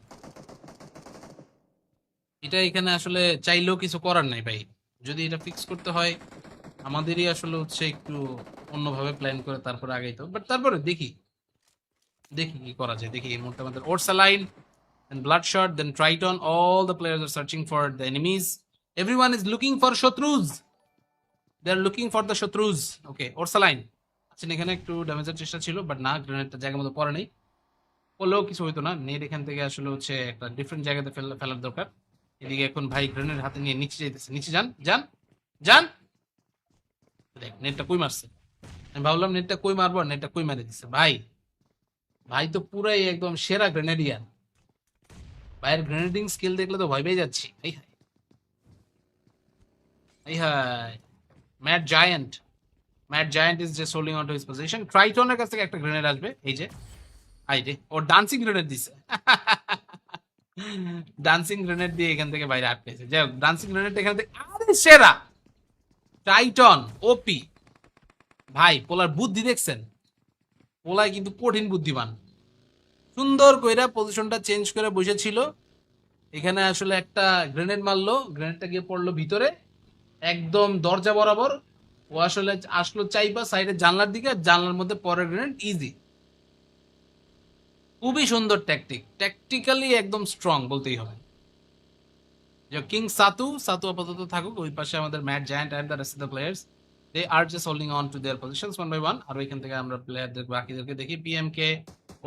S1: এটা এখানে আসলে চাইলেও কিছু করার নাই ভাই, যদি এটা ফিক্স করতে হয় আমাদেরই আসলে হচ্ছে একটু অন্যভাবে প্ল্যান করে তারপরে আগাইতে হবে। বাট তারপরে দেখি দেখি কি করা যায়। দেখি এই মুহূর্তে আমাদের Orsaline, then Bloodshot, then Triton, all the players are searching for the enemies. Everyone is looking for Shatrus. They are looking for the Shatrus. Okay, Orsaline আচ্ছা এখানে একটু ড্যামেজের চেষ্টা ছিল, বাট না, গ্রেনেডটা জায়গার মতো পড়ে নেই, পড়লেও কিছু হইতো না। নেট এখান থেকে আসলে হচ্ছে একটা ডিফারেন্ট জায়গাতে ফেলার দরকার। এদিকে এখন ভাই গ্রেনেড হাতে নিয়ে নিচে যাইতেছে, নিচে যান যান যান। দেখ নেটটা কই মারছে, আমি ভাবলাম নেটটা কই মারবো, আর নেটটা কই মারে দিচ্ছে ভাই। ভাই তো পুরাই একদম সেরা গ্রেনেডিয়ার, ভাইয়ের গ্রেনেডিং স্কিল দেখলে তো ভয় পেয়ে যাচ্ছি। এই হাই এই high, mad giant, mad giant is just holding on to his position. ট্রাইটনের কাছ থেকে একটা গ্রেনেড আসবে, এই যে আই রে, ও ডান্সিং গ্রেনেড দিছে। ডান্সিং গ্রেনেড দিয়ে এখান থেকে বাইরে আটকেছে। যাই হোক, ডান্সিং গ্রেনেড এখান থেকে, আরে সেরা টাইটন ওপি। ভাই পোলার বুদ্ধি দেখছেন, পোলায় কিন্তু কঠিন বুদ্ধিমান, সুন্দর কইরা পজিশনটা চেঞ্জ করে বসেছিল। এখানে আসলে একটা গ্রেনেড মারলো, গ্রেনেডটা গিয়ে পড়লো ভিতরে একদম দরজা বরাবর। ও আসলে আসলো চাইবা সাইডের জানলার দিকে, জানলার মধ্যে পরের গ্রেনেড ইজি। খুবই সুন্দর ট্যাকটিক, ট্যাকটিক্যালি একদম স্ট্রং বলতেই হবে। যে কিং সাতু, সাতু আপাতত থাকুক, ওই পাশে আমাদের mat giant and the rest of the players they are just holding on to their positions one by one. আর ওইখান থেকে আমরা প্লেয়ারদের বাকিদেরকে দেখি। পিএমকে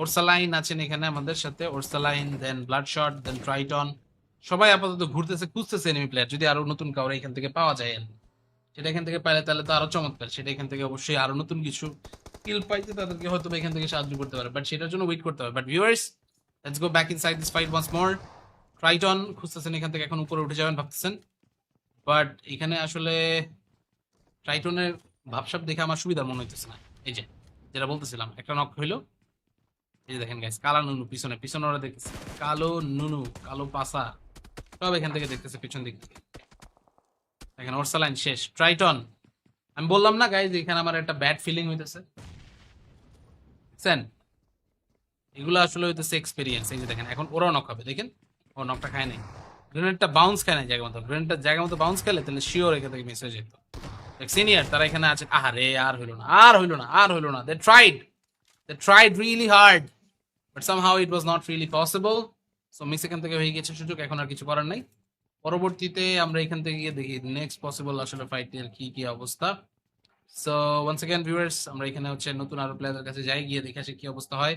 S1: ওরসালাইন আছেন এখানে আমাদের সাথে, ওরসালাইন, দেন ব্লাড শট, দেন ট্রাইটন, সবাই আপাতত ঘুরতেছে, খুঁজতেছে এনিমি প্লেয়ার, যদি আরো নতুন কাউরে এখান থেকে পাওয়া যায় আর কি। সেটা এখান থেকে পাইলে তাহলে তো আরো চমৎকার, সেটা এখান থেকে অবশ্যই আরো নতুন কিছু স্কিল পাইতে তাদেরকে হয়তো বা এখান থেকে সাহায্য করতে পারে, বাট সেটার জন্য ওয়েট করতে হবে। But viewers, let's go back inside this fight once more. Triton খুঁজতেছেন এখান থেকে, এখন উপরে উঠে যাবেন ভাবতেছেন, বাট এখানে আসলে ট্রাইটনের ভাবসাব দেখে আমার সুবিধার মনে হইতেছে না। এই যে যেটা বলতেছিলাম, একটা নক হইলো, এই যে দেখেন গাইস, কালা নুনু পিছনে পিছনে ওরা দেখতেছে, কালো নুনু, কালো পাসা, সব এখান থেকে দেখতেছে পিছন দিক থেকে। দেখেন ওরসালাইন শেষ, ট্রাইটন। আমি বললাম না গাইজ, এখানে আমার একটা ব্যাড ফিলিং হইতেছে, বুঝছেন? এগুলো আসলে হইতেছে এক্সপেরিয়েন্স। এই যে দেখেন এখন ওরাও নক হবে, দেখেন ও নকটা খায় নাই, গ্রেনেডটা বাউন্স খায় নাই জায়গা মতো, গ্রেনেডটা জায়গা মতো বাউন্স খেলে তাহলে শিওর এখান থেকে মিস হয়ে যেত। সিনিয়র তারা এখানে আছে, আহারে আর হইলো না, আর হইলো না, আর হইলো না। They tried really hard, but somehow it was not really possible. So miss এখান থেকে হয়ে গেছে সুযোগ, এখন আর কিছু করার নাই। পরবর্তীতে আমরা এখান থেকে গিয়ে দেখি নেক্সট পসিবল আসলে ফাইটের কি কি অবস্থা। সো ওয়ান্স অ্যাগেন ভিউয়ার্স, আমরা এখানে হচ্ছে নতুন আরো প্লেয়ারদের কাছে যাই, গিয়ে দেখে আসি কি অবস্থা হয়।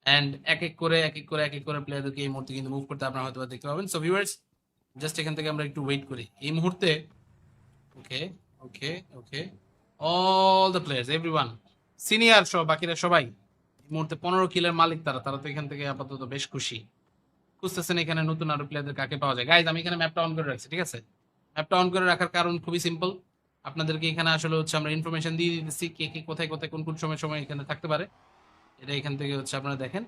S1: অ্যান্ড এক এক করে প্লেয়ারদেরকে এই মুহূর্তে কিন্তু মুভ করতে আপনারা হয়তো বা দেখতে পাবেন। সো ভিউয়ার্স, জাস্ট এখান থেকে আমরা একটু ওয়েট করি এই মুহূর্তে। Okay, okay, okay, all the players, everyone, senior সহ বাকিরা সবাই এই মুহূর্তে 15 কিলের মালিক, তারা তারা তো এখান থেকে আপাতত বেশ খুশি। খুঁজতেছেন এখানে নতুন আরো প্লেয়ারদের কাকে পাওয়া যায়। গাইজ আমি এখানে ম্যাপটা অন করে রাখছি, ঠিক আছে? ম্যাপটা অন করে রাখার কারণ খুবই সিম্পল, আপনাদেরকে এখানে আসলে হচ্ছে আমরা ইনফরমেশন দিয়ে দিচ্ছি কে কে কোথায় কোথায় কোন কোন সময় সময় এখানে থাকতে পারে। এটা এখান থেকে হচ্ছে আপনারা দেখেন,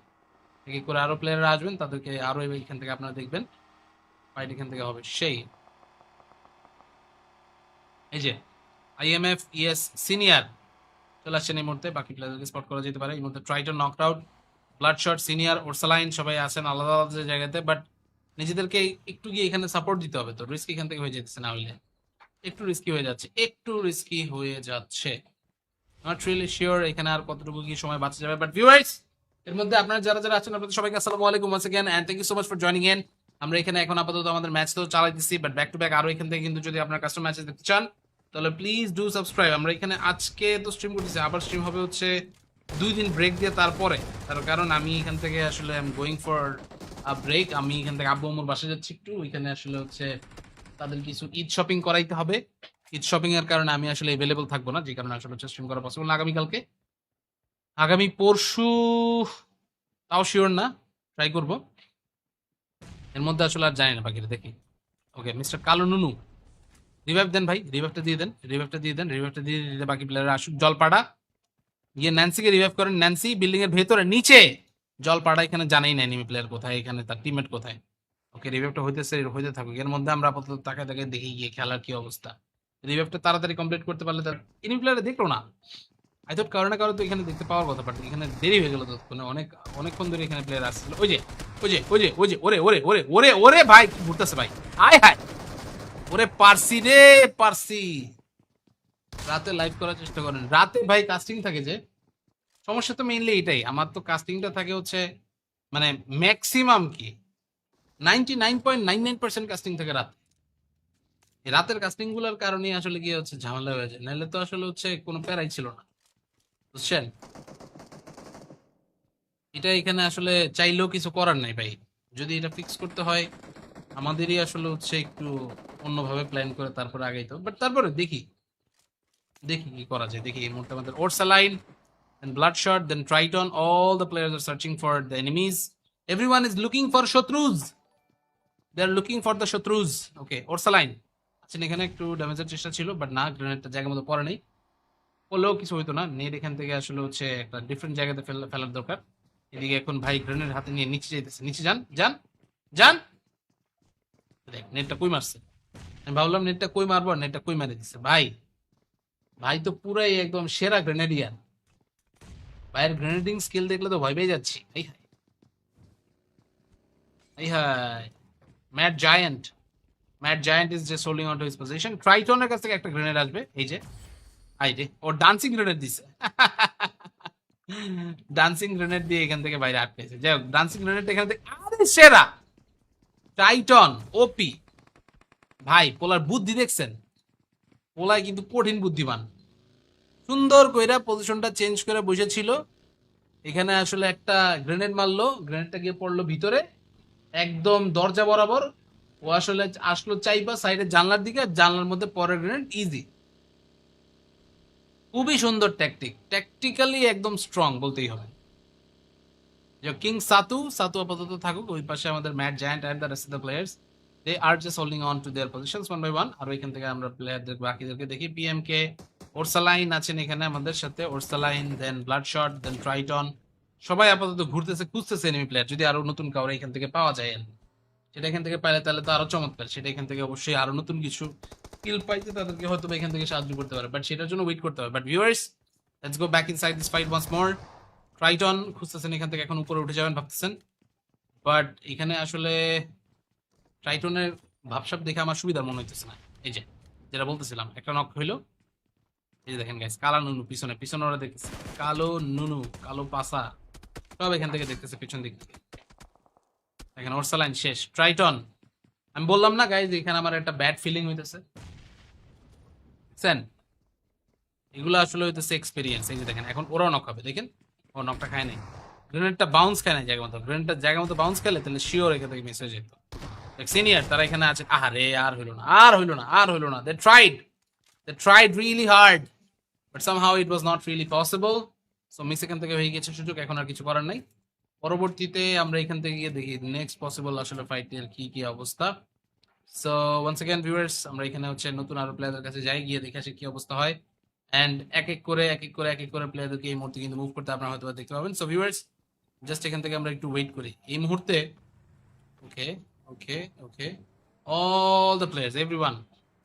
S1: এক এক করে আরো প্লেয়াররা আসবেন, তাদেরকে আরো এখান থেকে আপনারা দেখবেন, ফাইট এখান থেকে হবে সেই। এই যে আইএমএফ ইএস সিনিয়র চলে আসছেন এই মুহূর্তে, বাকি প্লেয়ারদেরকে স্পট করা যেতে পারে এই মুহূর্তে। Triton knocked out, blood shot, senior, Orsaline সবাই আছেন আলাদা আলাদা জায়গাতে, বাট নিজেদেরকে একটু গিয়ে এখানে সাপোর্ট দিতে হবে, তো রিস্ক এখান থেকে হয়ে যেতেছে না হইলে, একটু রিস্কি হয়ে যাচ্ছে, একটু রিস্কি হয়ে যাচ্ছে। নট রিয়েলি শিওর এখানে আর কতটুকু কি সময় বাঁচা যাবে, বাট ভিউয়ার্স, এর মধ্যে আপনারা যারা যারা আছেন আপনাদের সবাইকে আসসালামু আলাইকুম once again and thank you so much for joining in. আমরা এখানে এখন আপাতত আমাদের ম্যাচ তো চালাইতেছি, বাট ব্যাক টু ব্যাক আরো এখান থেকে কিন্তু যদি আপনারা কাস্টম ম্যাচেস দেখতে চান তাহলে প্লিজ ডু সাবস্ক্রাইব। আমরা এখানে আজকে তো স্ট্রিম করতেছি, আবার স্ট্রিম হবে হচ্ছে 2 দিন ব্রেক দিয়ে তারপরে, তার কারণ আমি এখান থেকে আসলে I am going for a break. আমি এখান থেকে আব্বু আম্মুর বাসায় যাচ্ছি একটু, ওইখানে আসলে হচ্ছে তাদের কিছু ঈদ শপিং করাইতে হবে। ঈদ শপিং এর কারণে আমি আসলে এভেলেবল থাকবো না, যে কারণে আসলে হচ্ছে স্ট্রিম করা পসিবল না আগামীকালকে। আগামী পরশু তাও শিওর না, ট্রাই করব। এর মধ্যে আসলে আর জানি না, বাকিটা দেখি। ওকে মিস্টার কালো নুনু, রিভাইভ দেন ভাই, রিভাইভটা দিয়ে দেন, রিভাইভটা দিয়ে দেন, রিভাইভটা দিয়ে দিলে বাকি প্লেয়াররা আসুক। জলপাড়া গিয়ে ন্যান্সিকে রিভাইভ করেন, ন্যান্সি বিল্ডিং এর ভেতরে নিচে। জলপাড়া এখানে জানাই না এনিমি প্লেয়ার কোথায়, এখানে তার টিমমেট কোথায়। ওকে রিভাইভটা হইতেছে, হইতে থাকুক, এর মধ্যে আমরা আপাতত তাকায় তাকায় দেখি গিয়ে খেলার কি অবস্থা। রিভাইভটা তাড়াতাড়ি কমপ্লিট করতে পারলে তার এনিমি প্লেয়ার দেখলো না। আই থট কারো না কারো তো এখানে দেখতে পাওয়ার কথা, বাট এখানে দেরি হয়ে গেল ততক্ষণে, অনেকক্ষণ ধরে এখানে প্লেয়ার আসছিল। ওই যে ওরে ওরে ওরে ওরে ওরে ভাই কি ঘুরতেছে ভাই, আয় হায়, ওরে পারসি রে পারসি। রাতে লাইভ করার চেষ্টা করেন, রাতে ভাই কাস্টিং থাকে যে, সমস্যা তো মেইনলি এটাই, আমার তো কাস্টিংটা থাকে হচ্ছে মানে ম্যাক্সিমাম কি 99.99% কাস্টিং থাকে রাতে। এই রাতের কাস্টিং গুলোর কারণে আসলে কি হচ্ছে ঝামেলা হয়ে যায়, নাহলে তো আসলে হচ্ছে কোনো প্যারাই ছিল না, বুঝছেন? এটা এখানে আসলে চাইলেও কিছু করার নাই ভাই, যদি এটা ফিক্স করতে হয় আমাদেরই আসলে হচ্ছে একটু অন্যভাবে প্ল্যান করে তারপরে আগাইতে হবে, বাট তারপরে দেখি দেখি কি করা যায়। দেখি এই মুহূর্তে আমাদের Orsaline and bloodshot, then triton, all the players are searching for the enemies, everyone is looking for শত্রুজ, they are looking for the শত্রুজ। Okay Orsaline আচ্ছা, এখানে একটু ড্যামেজের চেষ্টা ছিল, বাট না, গ্রেনেডটা জায়গা মতো পড়ে নেই, পড়লেও কিছু হইতো না। নেট এখান থেকে আসলে হচ্ছে একটা ডিফারেন্ট জায়গাতে ফেলার দরকার। এদিকে এখন ভাই গ্রেনেড হাতে নিয়ে নিচে যাইতেছে, নিচে যান যান যান। দেখ নেটটা কই মারছে, আমি ভাবলাম নেটটা কই মারবো, আর নেটটা কই মারে দিচ্ছে ভাই। ভাই তো পুরাই একদম সেরা গ্রেনেডিয়ার, ভাইয়ের গ্রেনেডিং স্কিল দেখলে তো ভয় পেয়ে যাচ্ছি। এই হাই এই hi, Matt giant, mat giant is just holding on to his position. ট্রাইটনের কাছ থেকে একটা গ্রেনেড আসবে, এই যে আই রে, ও ডান্সিং গ্রেনেড দিছে। ডান্সিং গ্রেনেড দিয়ে এখান থেকে বাইরে আটকেছে। যাই হোক, ডান্সিং গ্রেনেড এখান থেকে আরে সেরা টাইটন ওপি। ভাই পোলার বুদ্ধি দেখছেন? পোলায় কিন্তু কঠিন বুদ্ধিমান। সুন্দর কইরা পজিশনটা চেঞ্জ করে বসেছিল। এখানে আসলে একটা গ্রেনেড মারলো, গ্রেনেডটা গিয়ে পড়লো ভিতরে একদম দরজা বরাবর। ও আসলে আসলো চাইবা সাইডের জানলার দিকে, আর জানলার মধ্যে পরের গ্রেনেড ইজি। খুবই সুন্দর ট্যাকটিক, ট্যাকটিক্যালি একদম স্ট্রং বলতেই হবে। যে কিং সাতু, সাতু আপাতত থাকুক, ওই পাশে আমাদের mat giant and the rest of the players they are just holding on to their positions one by one. আর ওইখান থেকে আমরা প্লেয়ারদের বাকিদেরকে দেখি। পিএমকে ওরসালাইন আছেন এখানে আমাদের সাথে, Orsaline then Bloodshot then Triton, সবাই আপাতত ঘুরতেছে খুঁজতেছে এনিমি প্লেয়ার, যদি আরো নতুন কাউরে এখান থেকে পাওয়া যায়। সেটা এখান থেকে পাইলে তাহলে তো আরো চমৎকার, সেটা এখান থেকে অবশ্যই আরো নতুন কিছু স্কিল পাইতে তাদেরকে হয়তো এখান থেকে সাহায্য করতে পারে, বাট সেটার জন্য ওয়েট করতে হবে। But viewers, let's go back inside this fight once more. Triton খুঁজতেছেন এখান থেকে, এখন উপরে উঠে যাবেন ভাবতেছেন, বাট এখানে আসলে ট্রাইটনের ভাবসাব দেখে আমার সুবিধার মনে হইতেছে না। এই যে যেটা বলতেছিলাম, একটা নক হইলো, এই যে দেখেন গাইস, কালা নুনু পিছনে পিছনে ওরা দেখতেছে, কালো নুনু কালো পাসা সব এখান থেকে দেখতেছে পিছন দিক থেকে। দেখেন ওরসালাইন শেষ, ট্রাইটন। আমি বললাম না গাইজ, এখানে আমার একটা ব্যাড ফিলিং হইতেছে, বুঝছেন? এগুলো আসলে হইতেছে এক্সপিরিয়েন্স। এই যে দেখেন এখন ওরাও নক হবে, দেখেন ও নকটা খায় নাই, গ্রেনেডটা বাউন্স খায় নাই জায়গা মতো, গ্রেনেডটা জায়গা মতো বাউন্স খেলে তাহলে শিওর এখান থেকে মিস হয়ে যেত। সিনিয়র তারা এখানে আছে, আরে আর হইলো না, আর হইলো না, আর হইলো না। They tried really hard, but somehow it was not really possible. So miss এখান থেকে হয়ে গেছে সুযোগ, এখন আর কিছু করার নাই। পরবর্তীতে আমরা এখান থেকে গিয়ে দেখি নেক্সট পসিবল আসলে ফাইটের কি কি অবস্থা। সো ওয়ান্স अगेन ভিউয়ার্স, আমরা এখানে হচ্ছে নতুন আরো প্লেয়ারদের কাছে যাই, গিয়ে দেখে আসি কি অবস্থা হয়। এন্ড এক এক করে প্লেয়ারদেরকে এই মুহূর্তে কিন্তু মুভ করতে আপনারা হয়তো দেখতে পাবেন। সো ভিউয়ার্স, জাস্ট এখান থেকে আমরা একটু ওয়েট করি এই মুহূর্তে। Okay okay okay, all the players everyone,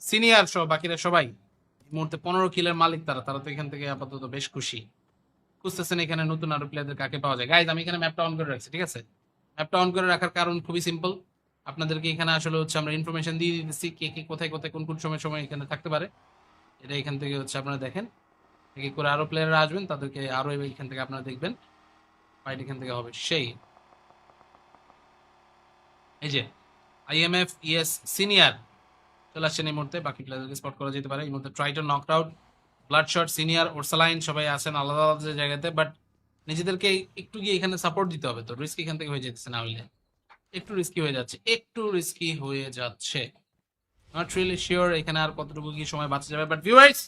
S1: senior সহ বাকিরা সবাই এই মুহূর্তে 15 কিলের মালিক, তারা তারা তো এখান থেকে আপাতত বেশ খুশি। খুঁজতেছেন এখানে নতুন আরো প্লেয়ারদের কাকে পাওয়া যায়। গাইজ আমি এখানে ম্যাপটা অন করে রাখছি, ঠিক আছে? ম্যাপটা অন করে রাখার কারণ খুবই সিম্পল, আপনাদেরকে এখানে আসলে হচ্ছে আমরা ইনফরমেশন দিয়ে দিতেছি কে কে কোথায় কোথায় কোন কোন সময় সময় এখানে থাকতে পারে। এটা এখান থেকে হচ্ছে আপনারা দেখেন, এক এক করে আরো প্লেয়াররা আসবেন, তাদেরকে আরো এখান থেকে আপনারা দেখবেন ফাইট এখান থেকে হবে সেই। এই যে আইএমএফ ইএস সিনিয়র চলে আসছেন এই মুহূর্তে, বাকি প্লেয়ারদেরকে স্পট করা যেতে পারে এই মুহূর্তে। Triton knocked out, ব্লাডশট senior Orsaline সবাই আছেন আলাদা আলাদা জায়গাতে, বাট নিজেদেরকে একটু গিয়ে এখানে সাপোর্ট দিতে হবে, তো রিস্ক এখান থেকে হয়ে যেতেছে, না হইলে একটু রিস্কি হয়ে যাচ্ছে, একটু রিস্কি হয়ে যাচ্ছে। নট রিয়েলি শিওর এখানে আর কতটুকু কি সময় বাঁচা যাবে, বাট ভিউয়ার্স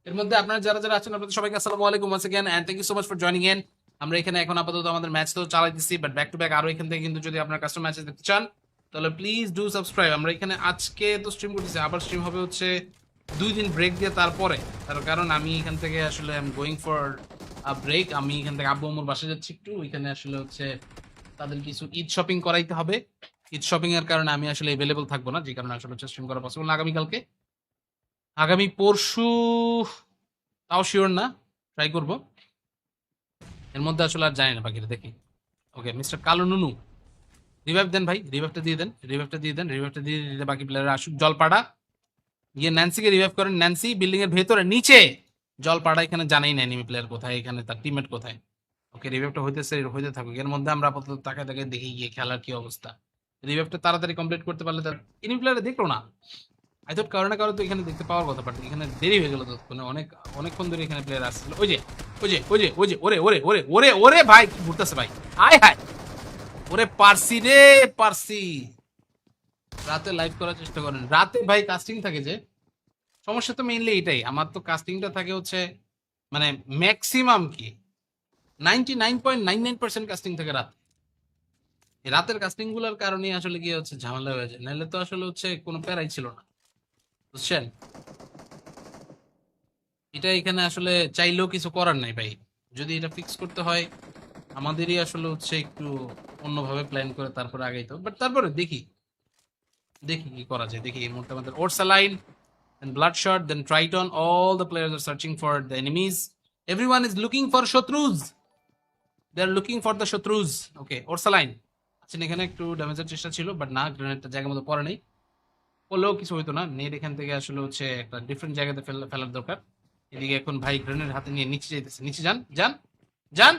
S1: এর মধ্যে আপনারা যারা যারা আছেন আপনাদের সবাইকে আসসালামু আলাইকুম once again and thank you so much for joining in. আমরা এখানে এখন আপাতত আমাদের ম্যাচ তো চালাইতেছি, বাট ব্যাক টু ব্যাক আরো এখান থেকে কিন্তু যদি আপনারা কাস্টম ম্যাচেস দেখতে চান তাহলে প্লিজ ডু সাবস্ক্রাইব। আমরা এখানে আজকে তো স্ট্রিম করতেছি, আবার স্ট্রিম হবে হচ্ছে 2 দিন ব্রেক দিয়ে তারপরে, তার কারণ আমি এখান থেকে আসলে I am going for a break. আমি এখান থেকে আব্বু আম্মুর বাসায় যাচ্ছি একটু, ওইখানে আসলে হচ্ছে তাদের কিছু ঈদ শপিং করাইতে হবে। ঈদ শপিং এর কারণে আমি আসলে अवेलेबल থাকবো না, যে কারণে আসলে স্ট্রিম করা পসিবল না আগামীকালকে। আগামী পরশু তাও শিওর না, ট্রাই করব। এর মধ্যে আসলে আর জানি না, বাকিটা দেখি। ওকে মিস্টার কালো নুনু, রিভাইভ দেন ভাই, রিভাইভটা দিয়ে দেন, রিভাইভটা দিয়ে দেন, রিভাইভটা দিয়ে দিলে বাকি প্লেয়াররা আসুক। জলপাড়া গিয়ে ন্যান্সিকে রিভাইভ করেন, ন্যান্সি বিল্ডিং এর ভেতরে নিচে। জলপাড়া এখানে জানাই না এনিমি প্লেয়ার কোথায়, এখানে তার টিমমেট কোথায়। ওকে রিভাইভটা হইতেছে, হইতে থাকুক, এর মধ্যে আমরা আপাতত তাকায় তাকায় দেখি গিয়ে খেলার কি অবস্থা। রিভাইভটা তাড়াতাড়ি কমপ্লিট করতে পারলে তার এনিমি প্লেয়ারে দেখলো না। আই থট কারণে কারো তো এখানে দেখতে পাওয়ার কথা, বাট এখানে দেরি হয়ে গেল ততক্ষণে, অনেকক্ষণ ধরে এখানে প্লেয়ার আসছিল। ওই যে ওরে ওরে ওরে ওরে ওরে ভাই কি ঘুরতেছে ভাই, আয় হায় ওরে পারসি রে পারসি। রাতে লাইভ করার চেষ্টা করেন, রাতে ভাই কাস্টিং থাকে যে, সমস্যা তো মেইনলি এটাই, আমার তো কাস্টিংটা থাকে হচ্ছে মানে ম্যাক্সিমাম কি 99.99% কাস্টিং থাকে রাতে। এই রাতের কাস্টিং গুলোর কারণে আসলে কি হচ্ছে ঝামেলা হয়ে যায়, নাহলে তো আসলে হচ্ছে কোনো প্যারাই ছিল না, বুঝছেন? এটা এখানে আসলে চাইলেও কিছু করার নাই ভাই, যদি এটা ফিক্স করতে হয় আমাদেরই আসলে হচ্ছে একটু অন্যভাবে প্ল্যান করে তারপরে আগাইতে হবে। বাট তারপরে দেখি দেখি কি করা যায়, দেখি এই মুহূর্তে আমাদের Orsaline then bloodshot then triton, all the players are searching for the enemies, everyone is looking for শত্রুজ, they are looking for the শত্রুজ। Okay Orsaline আছেন এখানে, একটু ড্যামেজের চেষ্টা ছিল, বাট না গ্রেনেডটা জায়গার মতো পড়ে নেই, পড়লেও কিছু হইতো না। নেট এখান থেকে আসলে হচ্ছে একটা ডিফারেন্ট জায়গাতে ফেলার দরকার। এদিকে এখন ভাই গ্রেনেড হাতে নিয়ে নিচে যাইতেছে, নিচে যান যান যান।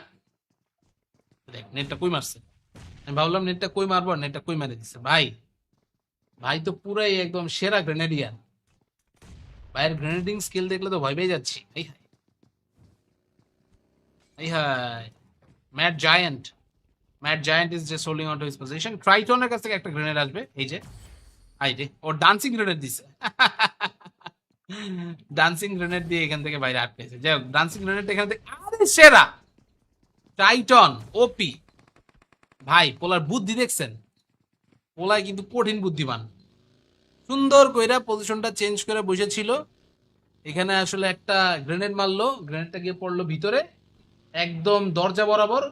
S1: দেখ নেটটা কই মারছে, আমি ভাবলাম নেটটা কই মারবো, আর নেটটা কই মারে দিচ্ছে ভাই। ভাই তো পুরাই একদম সেরা গ্রেনেডিয়ার। ভাইয়ের গ্রেনেডিং স্কিল দেখলে তো ভয় পেয়ে যাচ্ছি। এই হায়, এই হায়। Mat giant, mat giant is just holding on to his position. ট্রাইটনের কাছ থেকে একটা গ্রেনেড আসবে, এই যে আই রে, ও ডান্সিং গ্রেনেড দিছে। ডান্সিং গ্রেনেড দিয়ে এখান থেকে বাইরে আটকেছে। যাই হোক, ডান্সিং গ্রেনেড এখান থেকে, আরে সেরা টাইটন ওপি। ভাই পোলার বুদ্ধি দেখছেন, পোলায় কিন্তু কঠিন বুদ্ধিমান। সুন্দর কইরা পজিশনটা চেঞ্জ করে বসেছিল, এখানে আসলে একটা গ্রেনেড মারলো, গ্রেনেডটা গিয়ে পড়লো ভিতরে একদম দরজা বরাবর।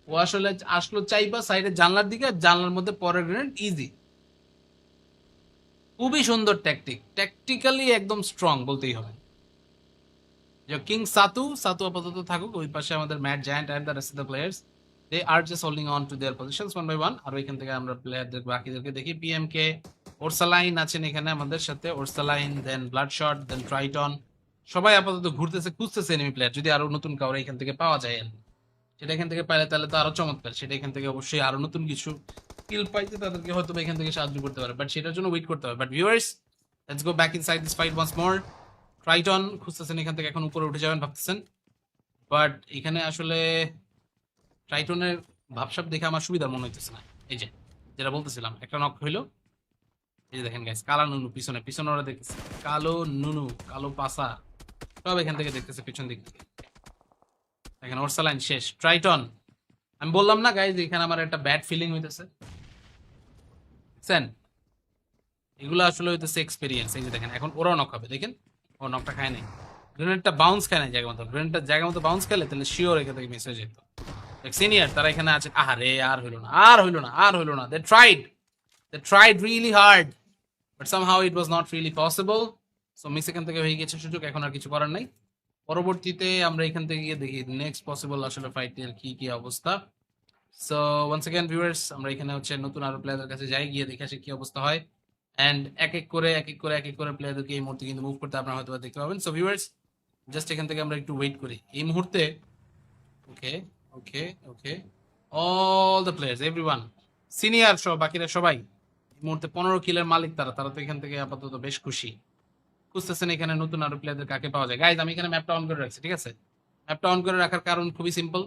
S1: ও আসলে আসলো চাইবা সাইডের জানলার দিকে, জানলার মধ্যে পরের গ্রেনেড ইজি। খুবই সুন্দর ট্যাকটিক, ট্যাকটিক্যালি একদম স্ট্রং বলতেই হবে। যে কিং সাতু, সাতু আপাতত থাকুক, ওই পাশে আমাদের mat giant and the rest of the players they are just holding on to their positions one by one. আর এখান থেকে আমরা প্লেয়ারদের বাকিদেরকে দেখি। পিএমকে ওরসালাইন আছেন এখানে আমাদের সাথে, Orsaline, then Bloodshot, then Triton, সবাই আপাতত ঘুরতেছে, খুঁজতেছে এনিমি প্লেয়ার, যদি আরো নতুন কাউরে এখান থেকে পাওয়া যায় আর কি। সেটা এখান থেকে পাইলে তাহলে তো আরো চমৎকার, সেটা এখান থেকে অবশ্যই আরো নতুন কিছু স্কিল পাইতে তাদেরকে হয়তো বা এখান থেকে সাহায্য করতে পারে, বাট সেটার জন্য ওয়েট করতে হবে। But viewers, let's go back inside this fight once more. Triton খুঁজতেছেন এখান থেকে, এখন উপরে উঠে যাবেন ভাবতেছেন, বাট এখানে আসলে ট্রাইটনের ভাবসাব দেখে আমার সুবিধার মনে হইতেছে না। এই যে যেটা বলতেছিলাম, একটা নক হইলো, এই যে দেখেন গাইস, কালা নুনু পিছনে, পিছনে ওরা দেখতেছে কালো নুনু, কালো পাসা, সব এখান থেকে দেখতেছে পিছন দিক থেকে। দেখেন ওরসালাইন শেষ, ট্রাইটন। আমি বললাম না গাইজ, এখানে আমার একটা ব্যাড ফিলিং হইতেছে, বুঝছেন? এগুলো আসলে হইতেছে এক্সপেরিয়েন্স। এই যে দেখেন এখন ওরাও নক হবে, দেখেন ও নকটা খায় নাই, গ্রেনেডটা বাউন্স খায় নাই জায়গা মতো, গ্রেনেডটা জায়গা মতো বাউন্স খেলে তাহলে শিওর এখান থেকে মিস হয়ে যেত। সিনিয়র তারা এখানে আছে, আহারে আর হইলো না, আর হইলো না, আর হইলো না। They tried really hard, but somehow it was not really possible. So miss এখান থেকে হয়ে গেছে সুযোগ, এখন আর কিছু করার নাই। পরবর্তীতে আমরা এখান থেকে গিয়ে দেখি নেক্সট পসিবল আসলে ফাইটের কি কি অবস্থা। সো ওয়ান্স অ্যাগেন ভিউয়ার্স, আমরা এখানে হচ্ছে নতুন আরো প্লেয়ারদের কাছে যাই, গিয়ে দেখে আসি কি অবস্থা হয়। অ্যান্ড এক এক করে প্লেয়ারদেরকে এই মুহূর্তে কিন্তু মুভ করতে আপনারা হয়তো বা দেখতে পাবেন। সো ভিউয়ার্স, জাস্ট এখান থেকে আমরা একটু ওয়েট করি এই মুহূর্তে। Okay, okay, okay, all the players, everyone, senior সহ বাকিরা সবাই এই মুহূর্তে 15 কিলের মালিক, তারা তারা তো এখান থেকে আপাতত বেশ খুশি। খুঁজতেছেন এখানে নতুন আরো প্লেয়ারদের কাকে পাওয়া যায়। গাইজ আমি এখানে ম্যাপটা অন করে রাখছি, ঠিক আছে? ম্যাপটা অন করে রাখার কারণ খুবই সিম্পল,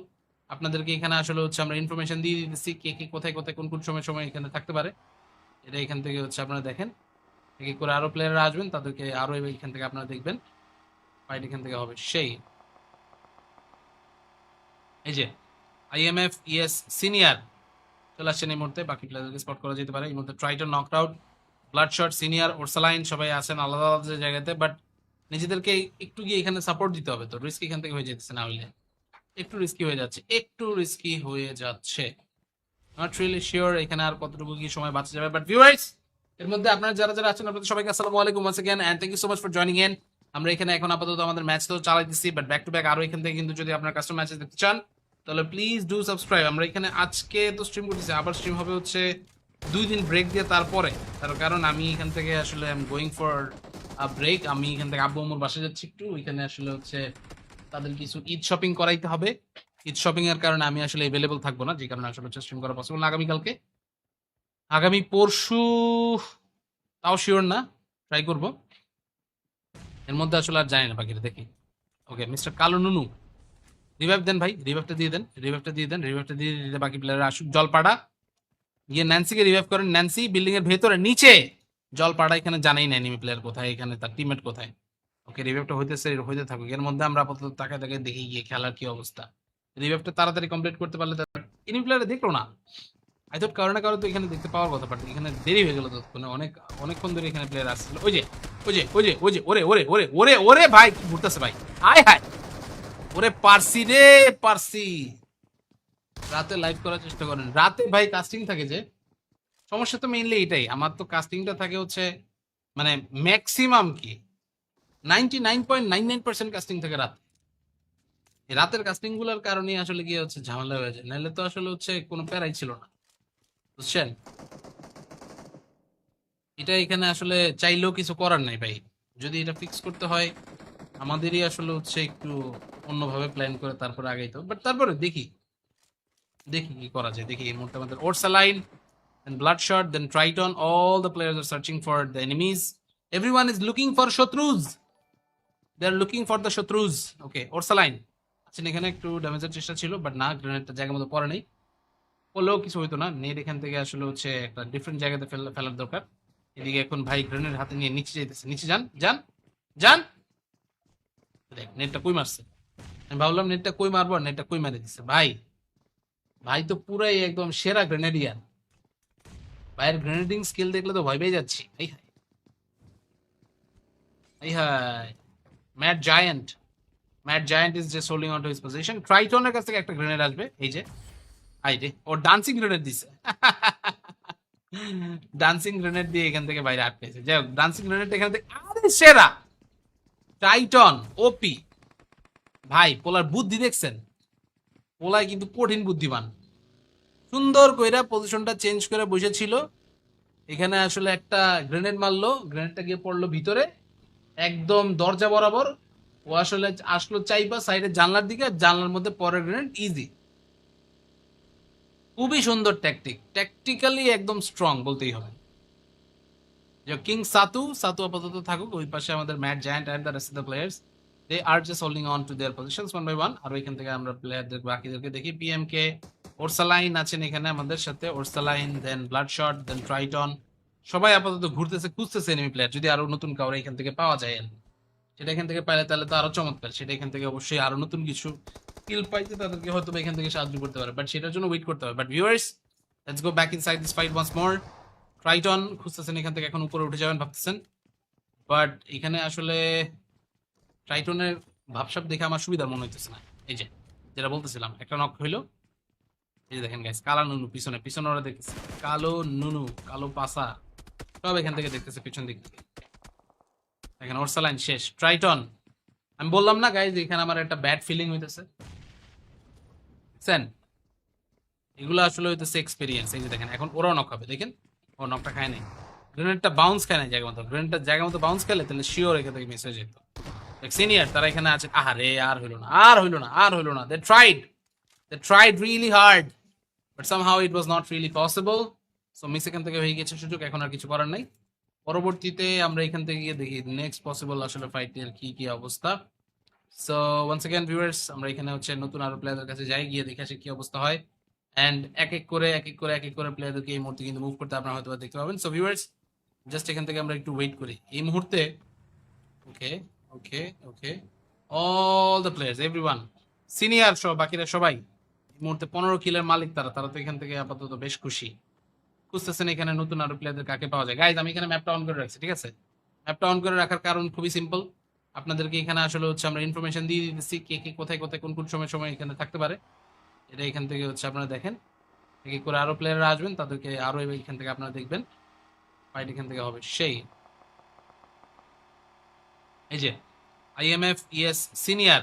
S1: আপনাদেরকে এখানে আসলে হচ্ছে আমরা ইনফরমেশন দিয়ে দিচ্ছি কে কে কোথায় কোথায় কোন কোন সময় সময় এখানে থাকতে পারে। এটা এখান থেকে হচ্ছে আপনারা দেখেন, এক এক করে আরো প্লেয়াররা আসবেন, তাদেরকে আরো এখান থেকে আপনারা দেখবেন, ফাইট এখান থেকে হবে সেই। এই যে আইএমএফ ইএস সিনিয়র চলে আসছেন এই মুহূর্তে, বাকি প্লেয়ারদেরকে স্পট করা যেতে পারে এই মুহূর্তে। Triton knocked out, ব্লাডশট, senior, Orsaline সবাই আছেন আলাদা আলাদা জায়গাতে, বাট নিজেদেরকে একটু গিয়ে এখানে সাপোর্ট দিতে হবে, তো রিস্ক এখান থেকে হয়ে যেতেছে, না হইলে একটু রিস্কি হয়ে যাচ্ছে, একটু রিস্কি হয়ে যাচ্ছে। নট রিয়েলি শিওর এখানে আর কতটুকু কি সময় বাঁচা যাবে, বাট ভিউয়ার্স, এর মধ্যে আপনারা যারা যারা আছেন আপনাদের সবাইকে আসসালামু আলাইকুম once again and thank you so much for joining in. আমরা এখানে এখন আপাতত আমাদের ম্যাচ তো চালাইতেছি, বাট ব্যাক টু ব্যাক আরো এখান থেকে কিন্তু যদি আপনার কাস্টম ম্যাচেস দেখতে চান তাহলে প্লিজ ডু সাবস্ক্রাইব। আমরা এখানে আজকে তো স্ট্রিম করতেছি, আবার স্ট্রিম হবে হচ্ছে 2 দিন ব্রেক দিয়ে তারপরে, তার কারণ আমি এখান থেকে আসলে I am going for a break. আমি এখান থেকে আব্বু আম্মুর বাসায় যাচ্ছি একটু, এখানে আসলে হচ্ছে তাদের কিছু ঈদ শপিং করাইতে হবে। ঈদ শপিং এর কারণে আমি আসলে अवेलेबल থাকবো না, যে কারণে আসলে হচ্ছে স্ট্রিম করা পসিবল না আগামীকালকে। আগামী পরশু তাও শিওর না, ট্রাই করব। এর মধ্যে আসলে আর জানি না, বাকিটা দেখি। ওকে মিস্টার কালো নুনু, রিভাইভ দেন ভাই, রিভাইভটা দিয়ে দেন, রিভাইভটা দিয়ে দেন, রিভাইভটা দিয়ে দিলে বাকি প্লেয়াররা আসুক। জলপাড়া গিয়ে ন্যান্সিকে রিভাইভ করেন, ন্যান্সি বিল্ডিং এর ভেতরে নিচে। জলপাড়া এখানে জানাই না এনিমি প্লেয়ার কোথায়, এখানে তার টিমমেট কোথায়। ওকে রিভাইভটা হইতেছে, হইতে থাকুক, এর মধ্যে আমরা আপাতত তাকায় তাকায় দেখি গিয়ে খেলার কি অবস্থা। রিভাইভটা তাড়াতাড়ি কমপ্লিট করতে পারলে এনিমি প্লেয়ার দেখলো না। আই থট কারো না কারো তো এখানে দেখতে পাওয়ার কথা, বাট এখানে দেরি হয়ে গেল ততক্ষণে, অনেকক্ষণ ধরে এখানে প্লেয়ার আসছিল। ওই যে ওরে ওরে ওরে ওরে ওরে ভাই কি ঘুরতেছে ভাই, আয় হায়, ওরে পারসি রে পারসি। রাতে লাইভ করার চেষ্টা করেন, রাতে ভাই কাস্টিং থাকে যে, সমস্যা তো মেইনলি এটাই, আমার তো কাস্টিংটা থাকে হচ্ছে মানে ম্যাক্সিমাম কি 99.99% কাস্টিং থাকে রাত। এই রাতের কাস্টিং গুলোর কারণে আসলে গিয়ে হচ্ছে ঝামেলা হয়ে যায়, নাহলে তো আসলে হচ্ছে কোনো প্যারাই ছিল না, বুঝছেন? এটা এখানে আসলে চাইলেও কিছু করার নাই ভাই, যদি এটা ফিক্স করতে হয় আমাদেরই আসলে হচ্ছে একটু অন্যভাবে প্ল্যান করে তারপরে আগেই তো, বাট তারপরে দেখি দেখি কি করা যায়। দেখি এই মুহূর্তে আমাদের Orsaline and bloodshot, then Triton. All the players are searching for the enemies. Everyone is looking for Shatrus. They are looking for the Shatrus. Okay, Ursaline. আচ্ছা এখানে একটু ড্যামেজের চেষ্টা ছিল, বাট না, গ্রেনেডটা জায়গা মতো পড়ে নেই। পড়লেও কিছু হইতো না। নেট এখান থেকে আসলে হচ্ছে একটা ডিফারেন্ট জায়গাতে ফেলার দরকার। এদিকে এখন ভাই গ্রেনেড হাতে নিয়ে নিচে যাইতেছে। নিচে যান যান যান। দেখ নেটটা কই মারছে। আমি ভাবলাম নেটটা কই মারবো, আর নেটটা কই মারে দিচ্ছে। ভাই ভাই তো পুরাই একদম সেরা গ্রেনেডিয়ার। ভাইয়ের গ্রেনেডিং স্কিল দেখলে তো ভয় পেয়ে যাচ্ছি। এই হাই এই high, mad giant. Mad giant is just holding on to his position. ট্রাইটনের কাছ থেকে একটা গ্রেনেড আসবে, এই যে আই রে, ও ডান্সিং গ্রেনেড দিছে। ডান্সিং গ্রেনেড দিয়ে এখান থেকে বাইরে আটকেছে। যাই হোক, ডান্সিং গ্রেনেড এখান থেকে আরে সেরা টাইটন ওপি। ভাই পোলার বুদ্ধি দেখছেন? পোলায় কিন্তু কঠিন বুদ্ধিমান। সুন্দর কইরা পজিশনটা চেঞ্জ করে বসেছিল। এখানে আসলে একটা গ্রেনেড মারলো, গ্রেনেডটা গিয়ে পড়লো ভিতরে একদম দরজা বরাবর। ও আসলে আসলো চাইবা সাইডের জানলার দিকে, জানলার মধ্যে পরের গ্রেনেড ইজি। খুবই সুন্দর ট্যাকটিক, ট্যাকটিক্যালি একদম স্ট্রং বলতেই হবে। যে কিং সাতু, সাতু আপাতত থাকুক, ওই পাশে আমাদের mat giant and the rest of the players they are just holding on to their positions one by one. আর ওইখান থেকে আমরা প্লেয়ারদের বাকিদেরকে দেখি। পিএমকে ওরসালাইন আছেন এখানে আমাদের সাথে, Orsaline, then Bloodshot, then Triton. সবাই আপাতত ঘুরতেছে, খুঁজতেছে এনিমি প্লেয়ার, যদি আরো নতুন কাউরে এখান থেকে পাওয়া যায়। সেটা এখান থেকে পাইলে তাহলে তো আরো চমৎকার। সেটা এখান থেকে অবশ্যই আরো নতুন কিছু স্কিল পাইতে তাদেরকে হয়তো এখান থেকে সাহায্য করতে পারে, বাট সেটার জন্য ওয়েট করতে হবে। But viewers, let's go back inside this fight once more. Triton খুঁজতেছেন এখান থেকে, এখন উপরে উঠে যাবেন ভাবতেছেন, বাট এখানে আসলে ট্রাইটনের ভাবসাব দেখে আমার সুবিধার মনে হইতেছে না। এই যে যেটা বলতেছিলাম, একটা নক হইলো, এই যে দেখেন গাইস, কালা নুনু পিছনে পিছনে ওরা দেখতেছে, কালো নুনু, কালো পাসা সব এখান থেকে দেখতেছে পিছন দিক থেকে। দেখেন ওরসালাইন শেষ, ট্রাইটন। আমি বললাম না গাইজ, এখানে আমার একটা ব্যাড ফিলিং হইতেছে। এগুলো আসলে হইতেছে এক্সপেরিয়েন্স। এই যে দেখেন এখন ওরাও নক হবে, দেখেন ও নকটা খায় নাই, গ্রেনেডটা বাউন্স খায় নাই জায়গা মতো। গ্রেনেডটা জায়গা মতো বাউন্স খেলে তাহলে শিওর এখান থেকে মিস হয়ে যেত। সিনিয়র তারা এখানে আছে, আরে আর হইলো না, আর হইলো না, আর হইলো না। They tried really hard, but somehow it was not really possible. So miss এখান থেকে হয়ে গেছে সুযোগ, এখন আর কিছু করার নাই। পরবর্তীতে আমরা এখান থেকে গিয়ে দেখি নেক্সট পসিবল আসলে ফাইটের কি কি অবস্থা। সো ওয়ান্স अगेन ভিউয়ার্স, আমরা এখানে হচ্ছে নতুন আরো প্লেয়ারদের কাছে যাই, গিয়ে দেখে আসি কি অবস্থা হয়। এন্ড এক এক করে প্লেয়ারদেরকে এই মুহূর্তে কিন্তু মুভ করতে আপনারা হয়তো দেখতে পাবেন। সো ভিউয়ার্স, জাস্ট এখান থেকে আমরা একটু ওয়েট করি এই মুহূর্তে। Okay okay okay, all the players, everyone, senior সহ বাকিরা সবাই এই মুহূর্তে 15 কিলের মালিক। তারা তারা তো এখান থেকে আপাতত বেশ খুশি। খুঁজতেছেন এখানে নতুন আরো প্লেয়ারদের কাকে পাওয়া যায়। গাইজ আমি এখানে ম্যাপটা অন করে রাখছি, ঠিক আছে? ম্যাপটা অন করে রাখার কারণ খুবই সিম্পল। আপনাদেরকে এখানে আসলে হচ্ছে আমরা ইনফরমেশন দিয়ে দিতেছি কে কে কোথায় কোথায় কোন কোন সময় সময় এখানে থাকতে পারে। এটা এখান থেকে হচ্ছে আপনারা দেখেন, এক এক করে আরো প্লেয়াররা আসবেন, তাদেরকে আরো এখান থেকে আপনারা দেখবেন। ফাইট এখান থেকে হবে সেই। এই যে আইএমএফ ইএস সিনিয়র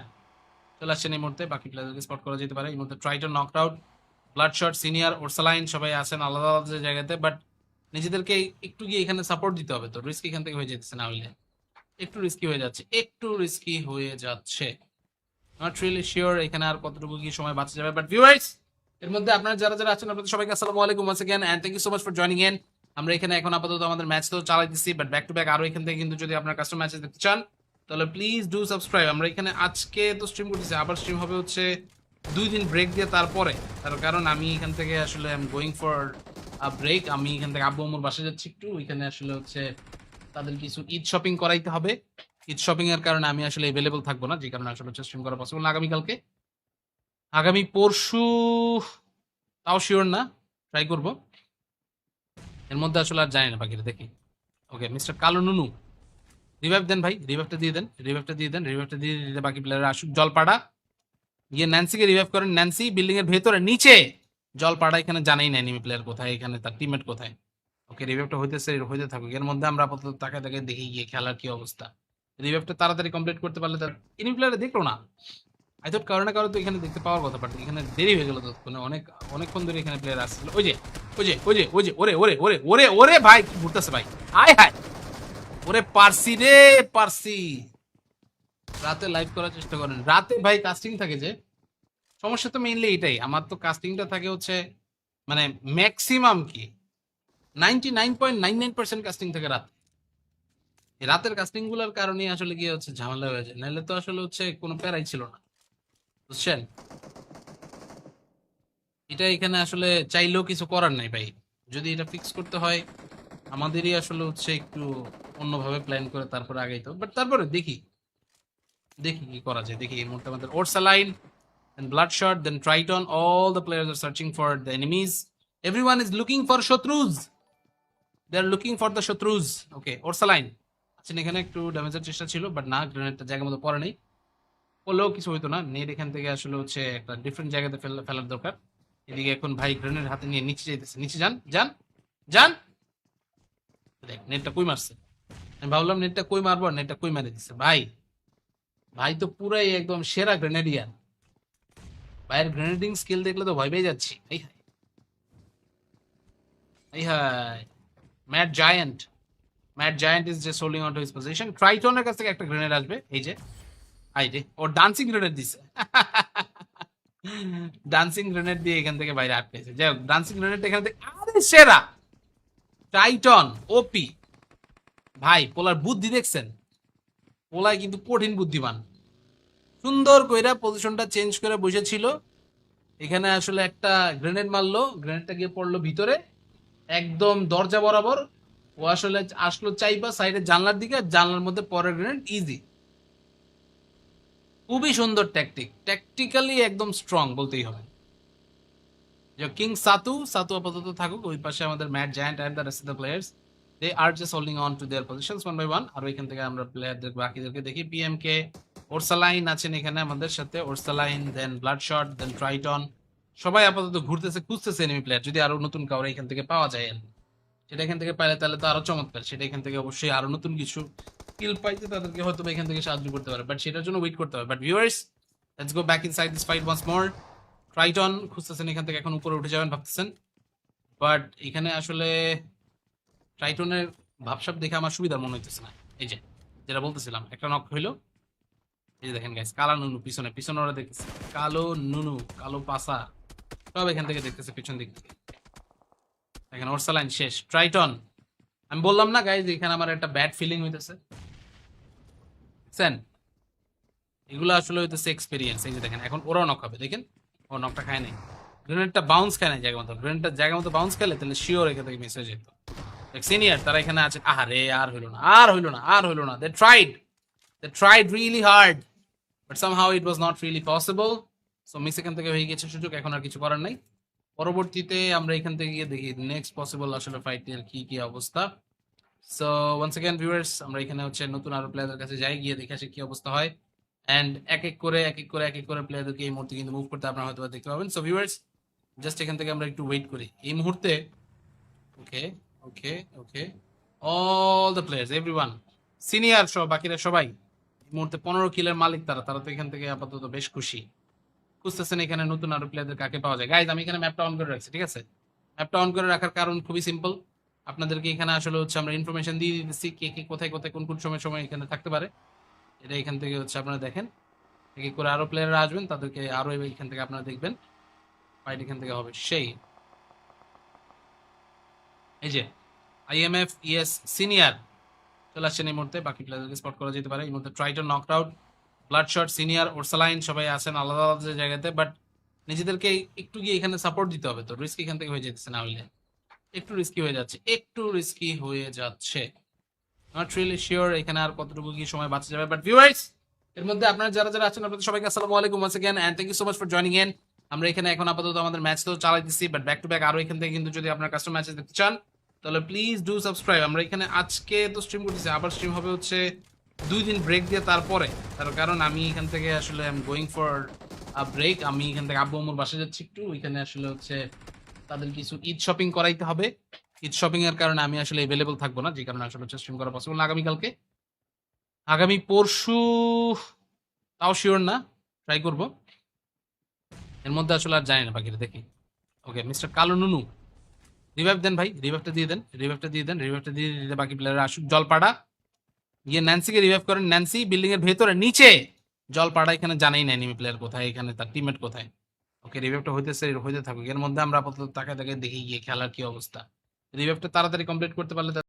S1: চলে আসছেন এই মুহূর্তে, বাকি প্লেয়ারদেরকে স্পট করা যেতে পারে। এই মুহূর্তে Triton knocked out, ব্লাডশট, senior, Orsaline সবাই আছেন আলাদা আলাদা জায়গাতে, বাট নিজেদেরকে একটু গিয়ে এখানে সাপোর্ট দিতে হবে। তো রিস্ক এখান থেকে হয়ে যেতেছে, না হইলে একটু রিস্কি হয়ে যাচ্ছে, একটু রিস্কি হয়ে যাচ্ছে। নট রিয়েলি শিওর এখানে আর কতটুকু কি সময় বাঁচা যাবে। বাট ভিউয়ার্স, এর মধ্যে আপনারা যারা যারা আছেন আপনাদের সবাইকে আসসালামু আলাইকুম once again and thank you so much for joining in. আমরা এখানে এখন আপাতত আমাদের ম্যাচ তো চালাইতেছি, বাট ব্যাক টু ব্যাক আরো এখান থেকে কিন্তু যদি আপনারা কাস্টম ম্যাচেস দেখতে চান তাহলে প্লিজ ডু সাবস্ক্রাইব। আমরা এখানে আজকে তো স্ট্রিম করতেছি, আবার স্ট্রিম হবে হচ্ছে 2 দিন ব্রেক দিয়ে তারপরে। তার কারণ আমি এখান থেকে আসলে I am going for a break. আমি এখান থেকে আব্বু আম্মুর বাসায় যাচ্ছি একটু, ওইখানে আসলে হচ্ছে তাদের কিছু ঈদ শপিং করাইতে হবে। ঈদ শপিং এর কারণে আমি আসলে अवेलेबल থাকবো না, যে কারণে আসলে স্ট্রিম করা পসিবল না আগামীকালকে। আগামী পরশু তাও শিওর না, ট্রাই করব। এর মধ্যে আসলে আর জানি না, বাকিটা দেখি। ওকে মিস্টার কালো নুনু, রিভাইভ দেন ভাই, রিভাইভটা দিয়ে দেন, রিভাইভটা দিয়ে দেন, রিভাইভটা দিয়ে দিলে বাকি প্লেয়াররা আসুক। জলপাড়া গিয়ে ন্যান্সিকে রিভাইভ করেন। ন্যান্সি বিল্ডিং এর ভেতরে নিচে, জলপাড়া এখানে জানাই না এনিমি প্লেয়ার কোথায়, এখানে তার টিমমেট কোথায়। ওকে রিভাইভটা হইতে থাকুক। এর মধ্যে আমরা আপাতত তাকায় তাকায় দেখি গিয়ে খেলার কি অবস্থা। রিভাইভটা তাড়াতাড়ি কমপ্লিট করতে পারলে তার এনিমি প্লেয়ারে দেখলো না। আই থট কারণে কারো তো এখানে দেখতে পাওয়ার কথা, বাট এখানে দেরি হয়ে গেল ততক্ষণে, অনেকক্ষণ ধরে এখানে প্লেয়ার আসছিল। ওই যে ওরে ওরে ওরে ওরে ওরে ভাই কি ঘুরতেছে ভাই, হায় হায়, ওরে পারসি রে পারসি। রাতে লাইভ করার চেষ্টা করেন। রাতে ভাই কাস্টিং থাকে যে, সমস্যা তো মেইনলি এটাই। আমার তো কাস্টিংটা থাকে হচ্ছে মানে ম্যাক্সিমাম কি 99.99% কাস্টিং থাকে রাতে। এই রাতের কাস্টিং গুলোর কারণে আসলে কি হচ্ছে ঝামেলা হয়ে যায়, নাহলে তো আসলে হচ্ছে কোনো প্যারাই ছিল না, বুঝছেন? এটা এখানে আসলে চাইলেও কিছু করার নাই ভাই। যদি এটা ফিক্স করতে হয় আমাদেরই আসলে হচ্ছে একটু অন্যভাবে প্ল্যান করে তারপরে আগাইতে হবে। বাট তারপরে দেখি দেখি কি করা যায়। দেখি এই মুহূর্তে আমাদের Orsaline, then Bloodshot, then Triton. All the players are searching for the enemies. Everyone is looking for Shatrus. They are looking for the Shatrus. Okay, Orsaline আচ্ছা, এখানে একটু ড্যামেজের চেষ্টা ছিল, বাট না, গ্রেনেডটা জায়গার মতো পড়ে নেই। পড়লেও কিছু হইতো না। নেট এখান থেকে আসলে হচ্ছে একটা ডিফারেন্ট জায়গাতে ফেলার দরকার। এদিকে এখন ভাই গ্রেনেড হাতে নিয়ে নিচে যেতেছে। নিচে যান যান যান। দেখ নেটটা কই মারছে। আমি ভাবলাম নেটটা কই মারবো, নেটটা কই মারে দিচ্ছে ভাই। ভাই তো পুরাই একদম সেরা গ্রেনেডিয়ার। ভাইয়ের গ্রেনেডিং স্কিল দেখলে তো ভয় পেয়ে যাচ্ছি। এই হায়, এই হায়। Mat giant, mat giant is just holding on to his position. ট্রাইটনের কাছ থেকে একটা গ্রেনেড আসবে, এই যে আই রে, ও ডান্সিং গ্রেনেড দিছে। ডান্সিং গ্রেনেড দিয়ে এখান থেকে বাইরে আটকেছে। যাই হোক, ডান্সিং গ্রেনেড এখান থেকে আরে সেরা টাইটন ওপি। ভাই পোলার বুদ্ধি দেখছেন? পোলায় কিন্তু কঠিন বুদ্ধিমান। সুন্দর কইরা পজিশনটা চেঞ্জ করে বসেছিল। এখানে আসলে একটা গ্রেনেড মারলো, গ্রেনেডটা গিয়ে পড়লো ভিতরে একদম দরজা বরাবর। ও আসলে আসলো চাইবা সাইডের জানলার দিকে, জানলার মধ্যে পরের গ্রেনেড ইজি। খুবই সুন্দর ট্যাকটিক, ট্যাকটিক্যালি একদম স্ট্রং বলতেই হবে। যে কিং সাতু, সাতু আপাতত থাকুক। ওই পাশে আমাদের mat giant and the rest of the players, they are just holding on to their positions one by one. আর ওইখান থেকে আমরা প্লেয়ারদের বাকিদেরকে দেখি। পিএমকে ওরসালাইন আছেন এখানে আমাদের সাথে, Orsaline, then Bloodshot, then Triton. সবাই আপাতত ঘুরতেছে, খুঁজতেছে এনিমি প্লেয়ার, যদি আরো নতুন কাউরে এখান থেকে পাওয়া যায়। আর সেটা এখান থেকে পাইলে তাহলে তো আরো চমৎকার। সেটা এখান থেকে অবশ্যই আরো নতুন কিছু স্কিল পাইতে তাদেরকে হয়তো এখান থেকে সাহায্য করতে পারে, বাট সেটার জন্য ওয়েট করতে হবে। But viewers, let's go back inside this fight once more. Triton খুঁজতেছেন এখান থেকে, এখন উপরে উঠে যাবেন ভাবতেছেন, বাট এখানে আসলে ট্রাইটনের ভাবসাব দেখে আমার সুবিধার মনে হইতেছে না। এই যে যেটা বলতেছিলাম, একটা নক হইলো। এই যে দেখেন গাইস, কালা নুনু পিছনে পিছনে ওরা দেখতেছে, কালো নুনু, কালো পাসা সব এখান থেকে দেখতেছে পিছন দিক থেকে। দেখেন ওরসালাইন শেষ, ট্রাইটন। আমি বললাম না গাইজ, এখানে আমার একটা ব্যাড ফিলিং হইতেছে। এগুলো আসলে হইতেছে এক্সপেরিয়েন্স। এই যে দেখেন এখন ওরাও নক হবে, দেখেন ও নকটা খায় নাই। গ্রেনেডটা বাউন্স খায় নাই জায়গা মতো। গ্রেনেডটা জায়গা মতো বাউন্স খেলে তাহলে শিওর এখান থেকে মিস হয়ে যেত। সিনিয়র তারা এখানে আছে। আহারে, আর হইলো না, আর হইলো না, আর হইলো না। They tried really hard, but somehow it was not really possible. So miss এখান থেকে হয়ে গেছে সুযোগ, এখন আর কিছু করার নাই। পরবর্তীতে আমরা এখান থেকে গিয়ে দেখি নেক্সট পসিবল আসলে ফাইটের কি কি অবস্থা। সো ওয়ান্স अगेन ভিউয়ার্স, আমরা এখানে হচ্ছে নতুন আরো প্লেয়ারদের কাছে যাই, গিয়ে দেখে আসি কি অবস্থা হয়। এন্ড এক এক করে প্লেয়ারদেরকে এই মুহূর্তে কিন্তু মুভ করতে আপনারা হয়তো দেখতে পাবেন। সো ভিউয়ার্স, জাস্ট এখান থেকে আমরা একটু ওয়েট করি এই মুহূর্তে। Okay okay okay, all the players, everyone, senior সহ বাকিরা সবাই এই মুহূর্তে 15 কিলের মালিক। তারা তারা তো এখান থেকে আপাতত বেশ খুশি। খুঁজতেছেন এখানে নতুন আরো প্লেয়ারদের কাকে পাওয়া যায়। গাইজ আমি এখানে ম্যাপটা অন করে রাখছি, ঠিক আছে? ম্যাপটা অন করে রাখার কারণ খুবই সিম্পল। আপনাদেরকে এখানে আসলে হচ্ছে আমরা ইনফরমেশন দিয়ে দিচ্ছি কে কে কোথায় কোথায় কোন কোন সময় সময় এখানে থাকতে পারে। এটা এখান থেকে হচ্ছে আপনারা দেখেন, এক এক করে আরো প্লেয়াররা আসবেন, তাদেরকে আরো এখান থেকে আপনারা দেখবেন। ফাইট এখান থেকে হবে সেই। এই যে আইএমএফ ইএস সিনিয়র চলে আসছেন এই মুহূর্তে। বাকি প্লেয়ারদেরকে স্পট করা যেতে পারে এই মুহূর্তে। Triton knocked out, ব্লাডশট, senior, Orsaline সবাই আছেন আলাদা আলাদা জায়গাতে, বাট নিজেদেরকে একটু গিয়ে এখানে সাপোর্ট দিতে হবে। তো রিস্ক এখান থেকে হয়ে যেতেছে, না হইলে একটু রিস্কি হয়ে যাচ্ছে, একটু রিস্কি হয়ে যাচ্ছে। নট রিয়েলি শিওর এখানে আর কতটুকু কি সময় বাঁচা যাবে। বাট ভিউয়ার্স, এর মধ্যে আপনারা যারা যারা আছেন আপনাদের সবাইকে আসসালামু আলাইকুম once again and thank you so much for joining in. আমরা এখানে এখন আপাতত আমাদের ম্যাচ তো চালাইতেছি, বাট ব্যাক টু ব্যাক আরো এখান থেকে কিন্তু যদি আপনার কাস্টম ম্যাচেস দেখতে চান তাহলে প্লিজ ডু সাবস্ক্রাইব। আমরা এখানে আজকে তো স্ট্রিম করতেছি, আবার স্ট্রিম হবে হচ্ছে 2 দিন ব্রেক দিয়ে তারপরে। তার কারণ আমি এখান থেকে আসলে I am going for a break. আমি এখান থেকে আব্বু আম্মুর বাসায় যাচ্ছি একটু, ওইখানে আসলে হচ্ছে তাদের কিছু ঈদ শপিং করাইতে হবে। ঈদ শপিং এর কারণে আমি আসলে अवेलेबल থাকবো না, যে কারণে আসলে হচ্ছে স্ট্রিম করা পসিবল না আগামীকালকে। আগামী পরশু তাও শিওর না, ট্রাই করব। এর মধ্যে আসলে আর জানি না, বাকিটা দেখি। ওকে মিস্টার কালো নুনু, রিভাইভ দেন ভাই, রিভাইভটা দিয়ে দেন, রিভাইভটা দিয়ে দেন, রিভাইভটা দিয়ে দিলে বাকি প্লেয়াররা আসুক। জলপাড়া গিয়ে ন্যান্সিকে রিভাইভ করেন। ন্যান্সি বিল্ডিং এর ভেতরে নিচে জল পাড়া এখানে জানেই না এনিমি প্লেয়ার কোথায়, এখানে তার টিমমেট কোথায়। ওকে রিভাইভটা হইতে থাকুক, এর মধ্যে আমরা আপাতত তাকায় তাকায় দেখি গিয়ে খেলার কি অবস্থা। রিভাইভটা তাড়াতাড়ি কমপ্লিট করতে পারলে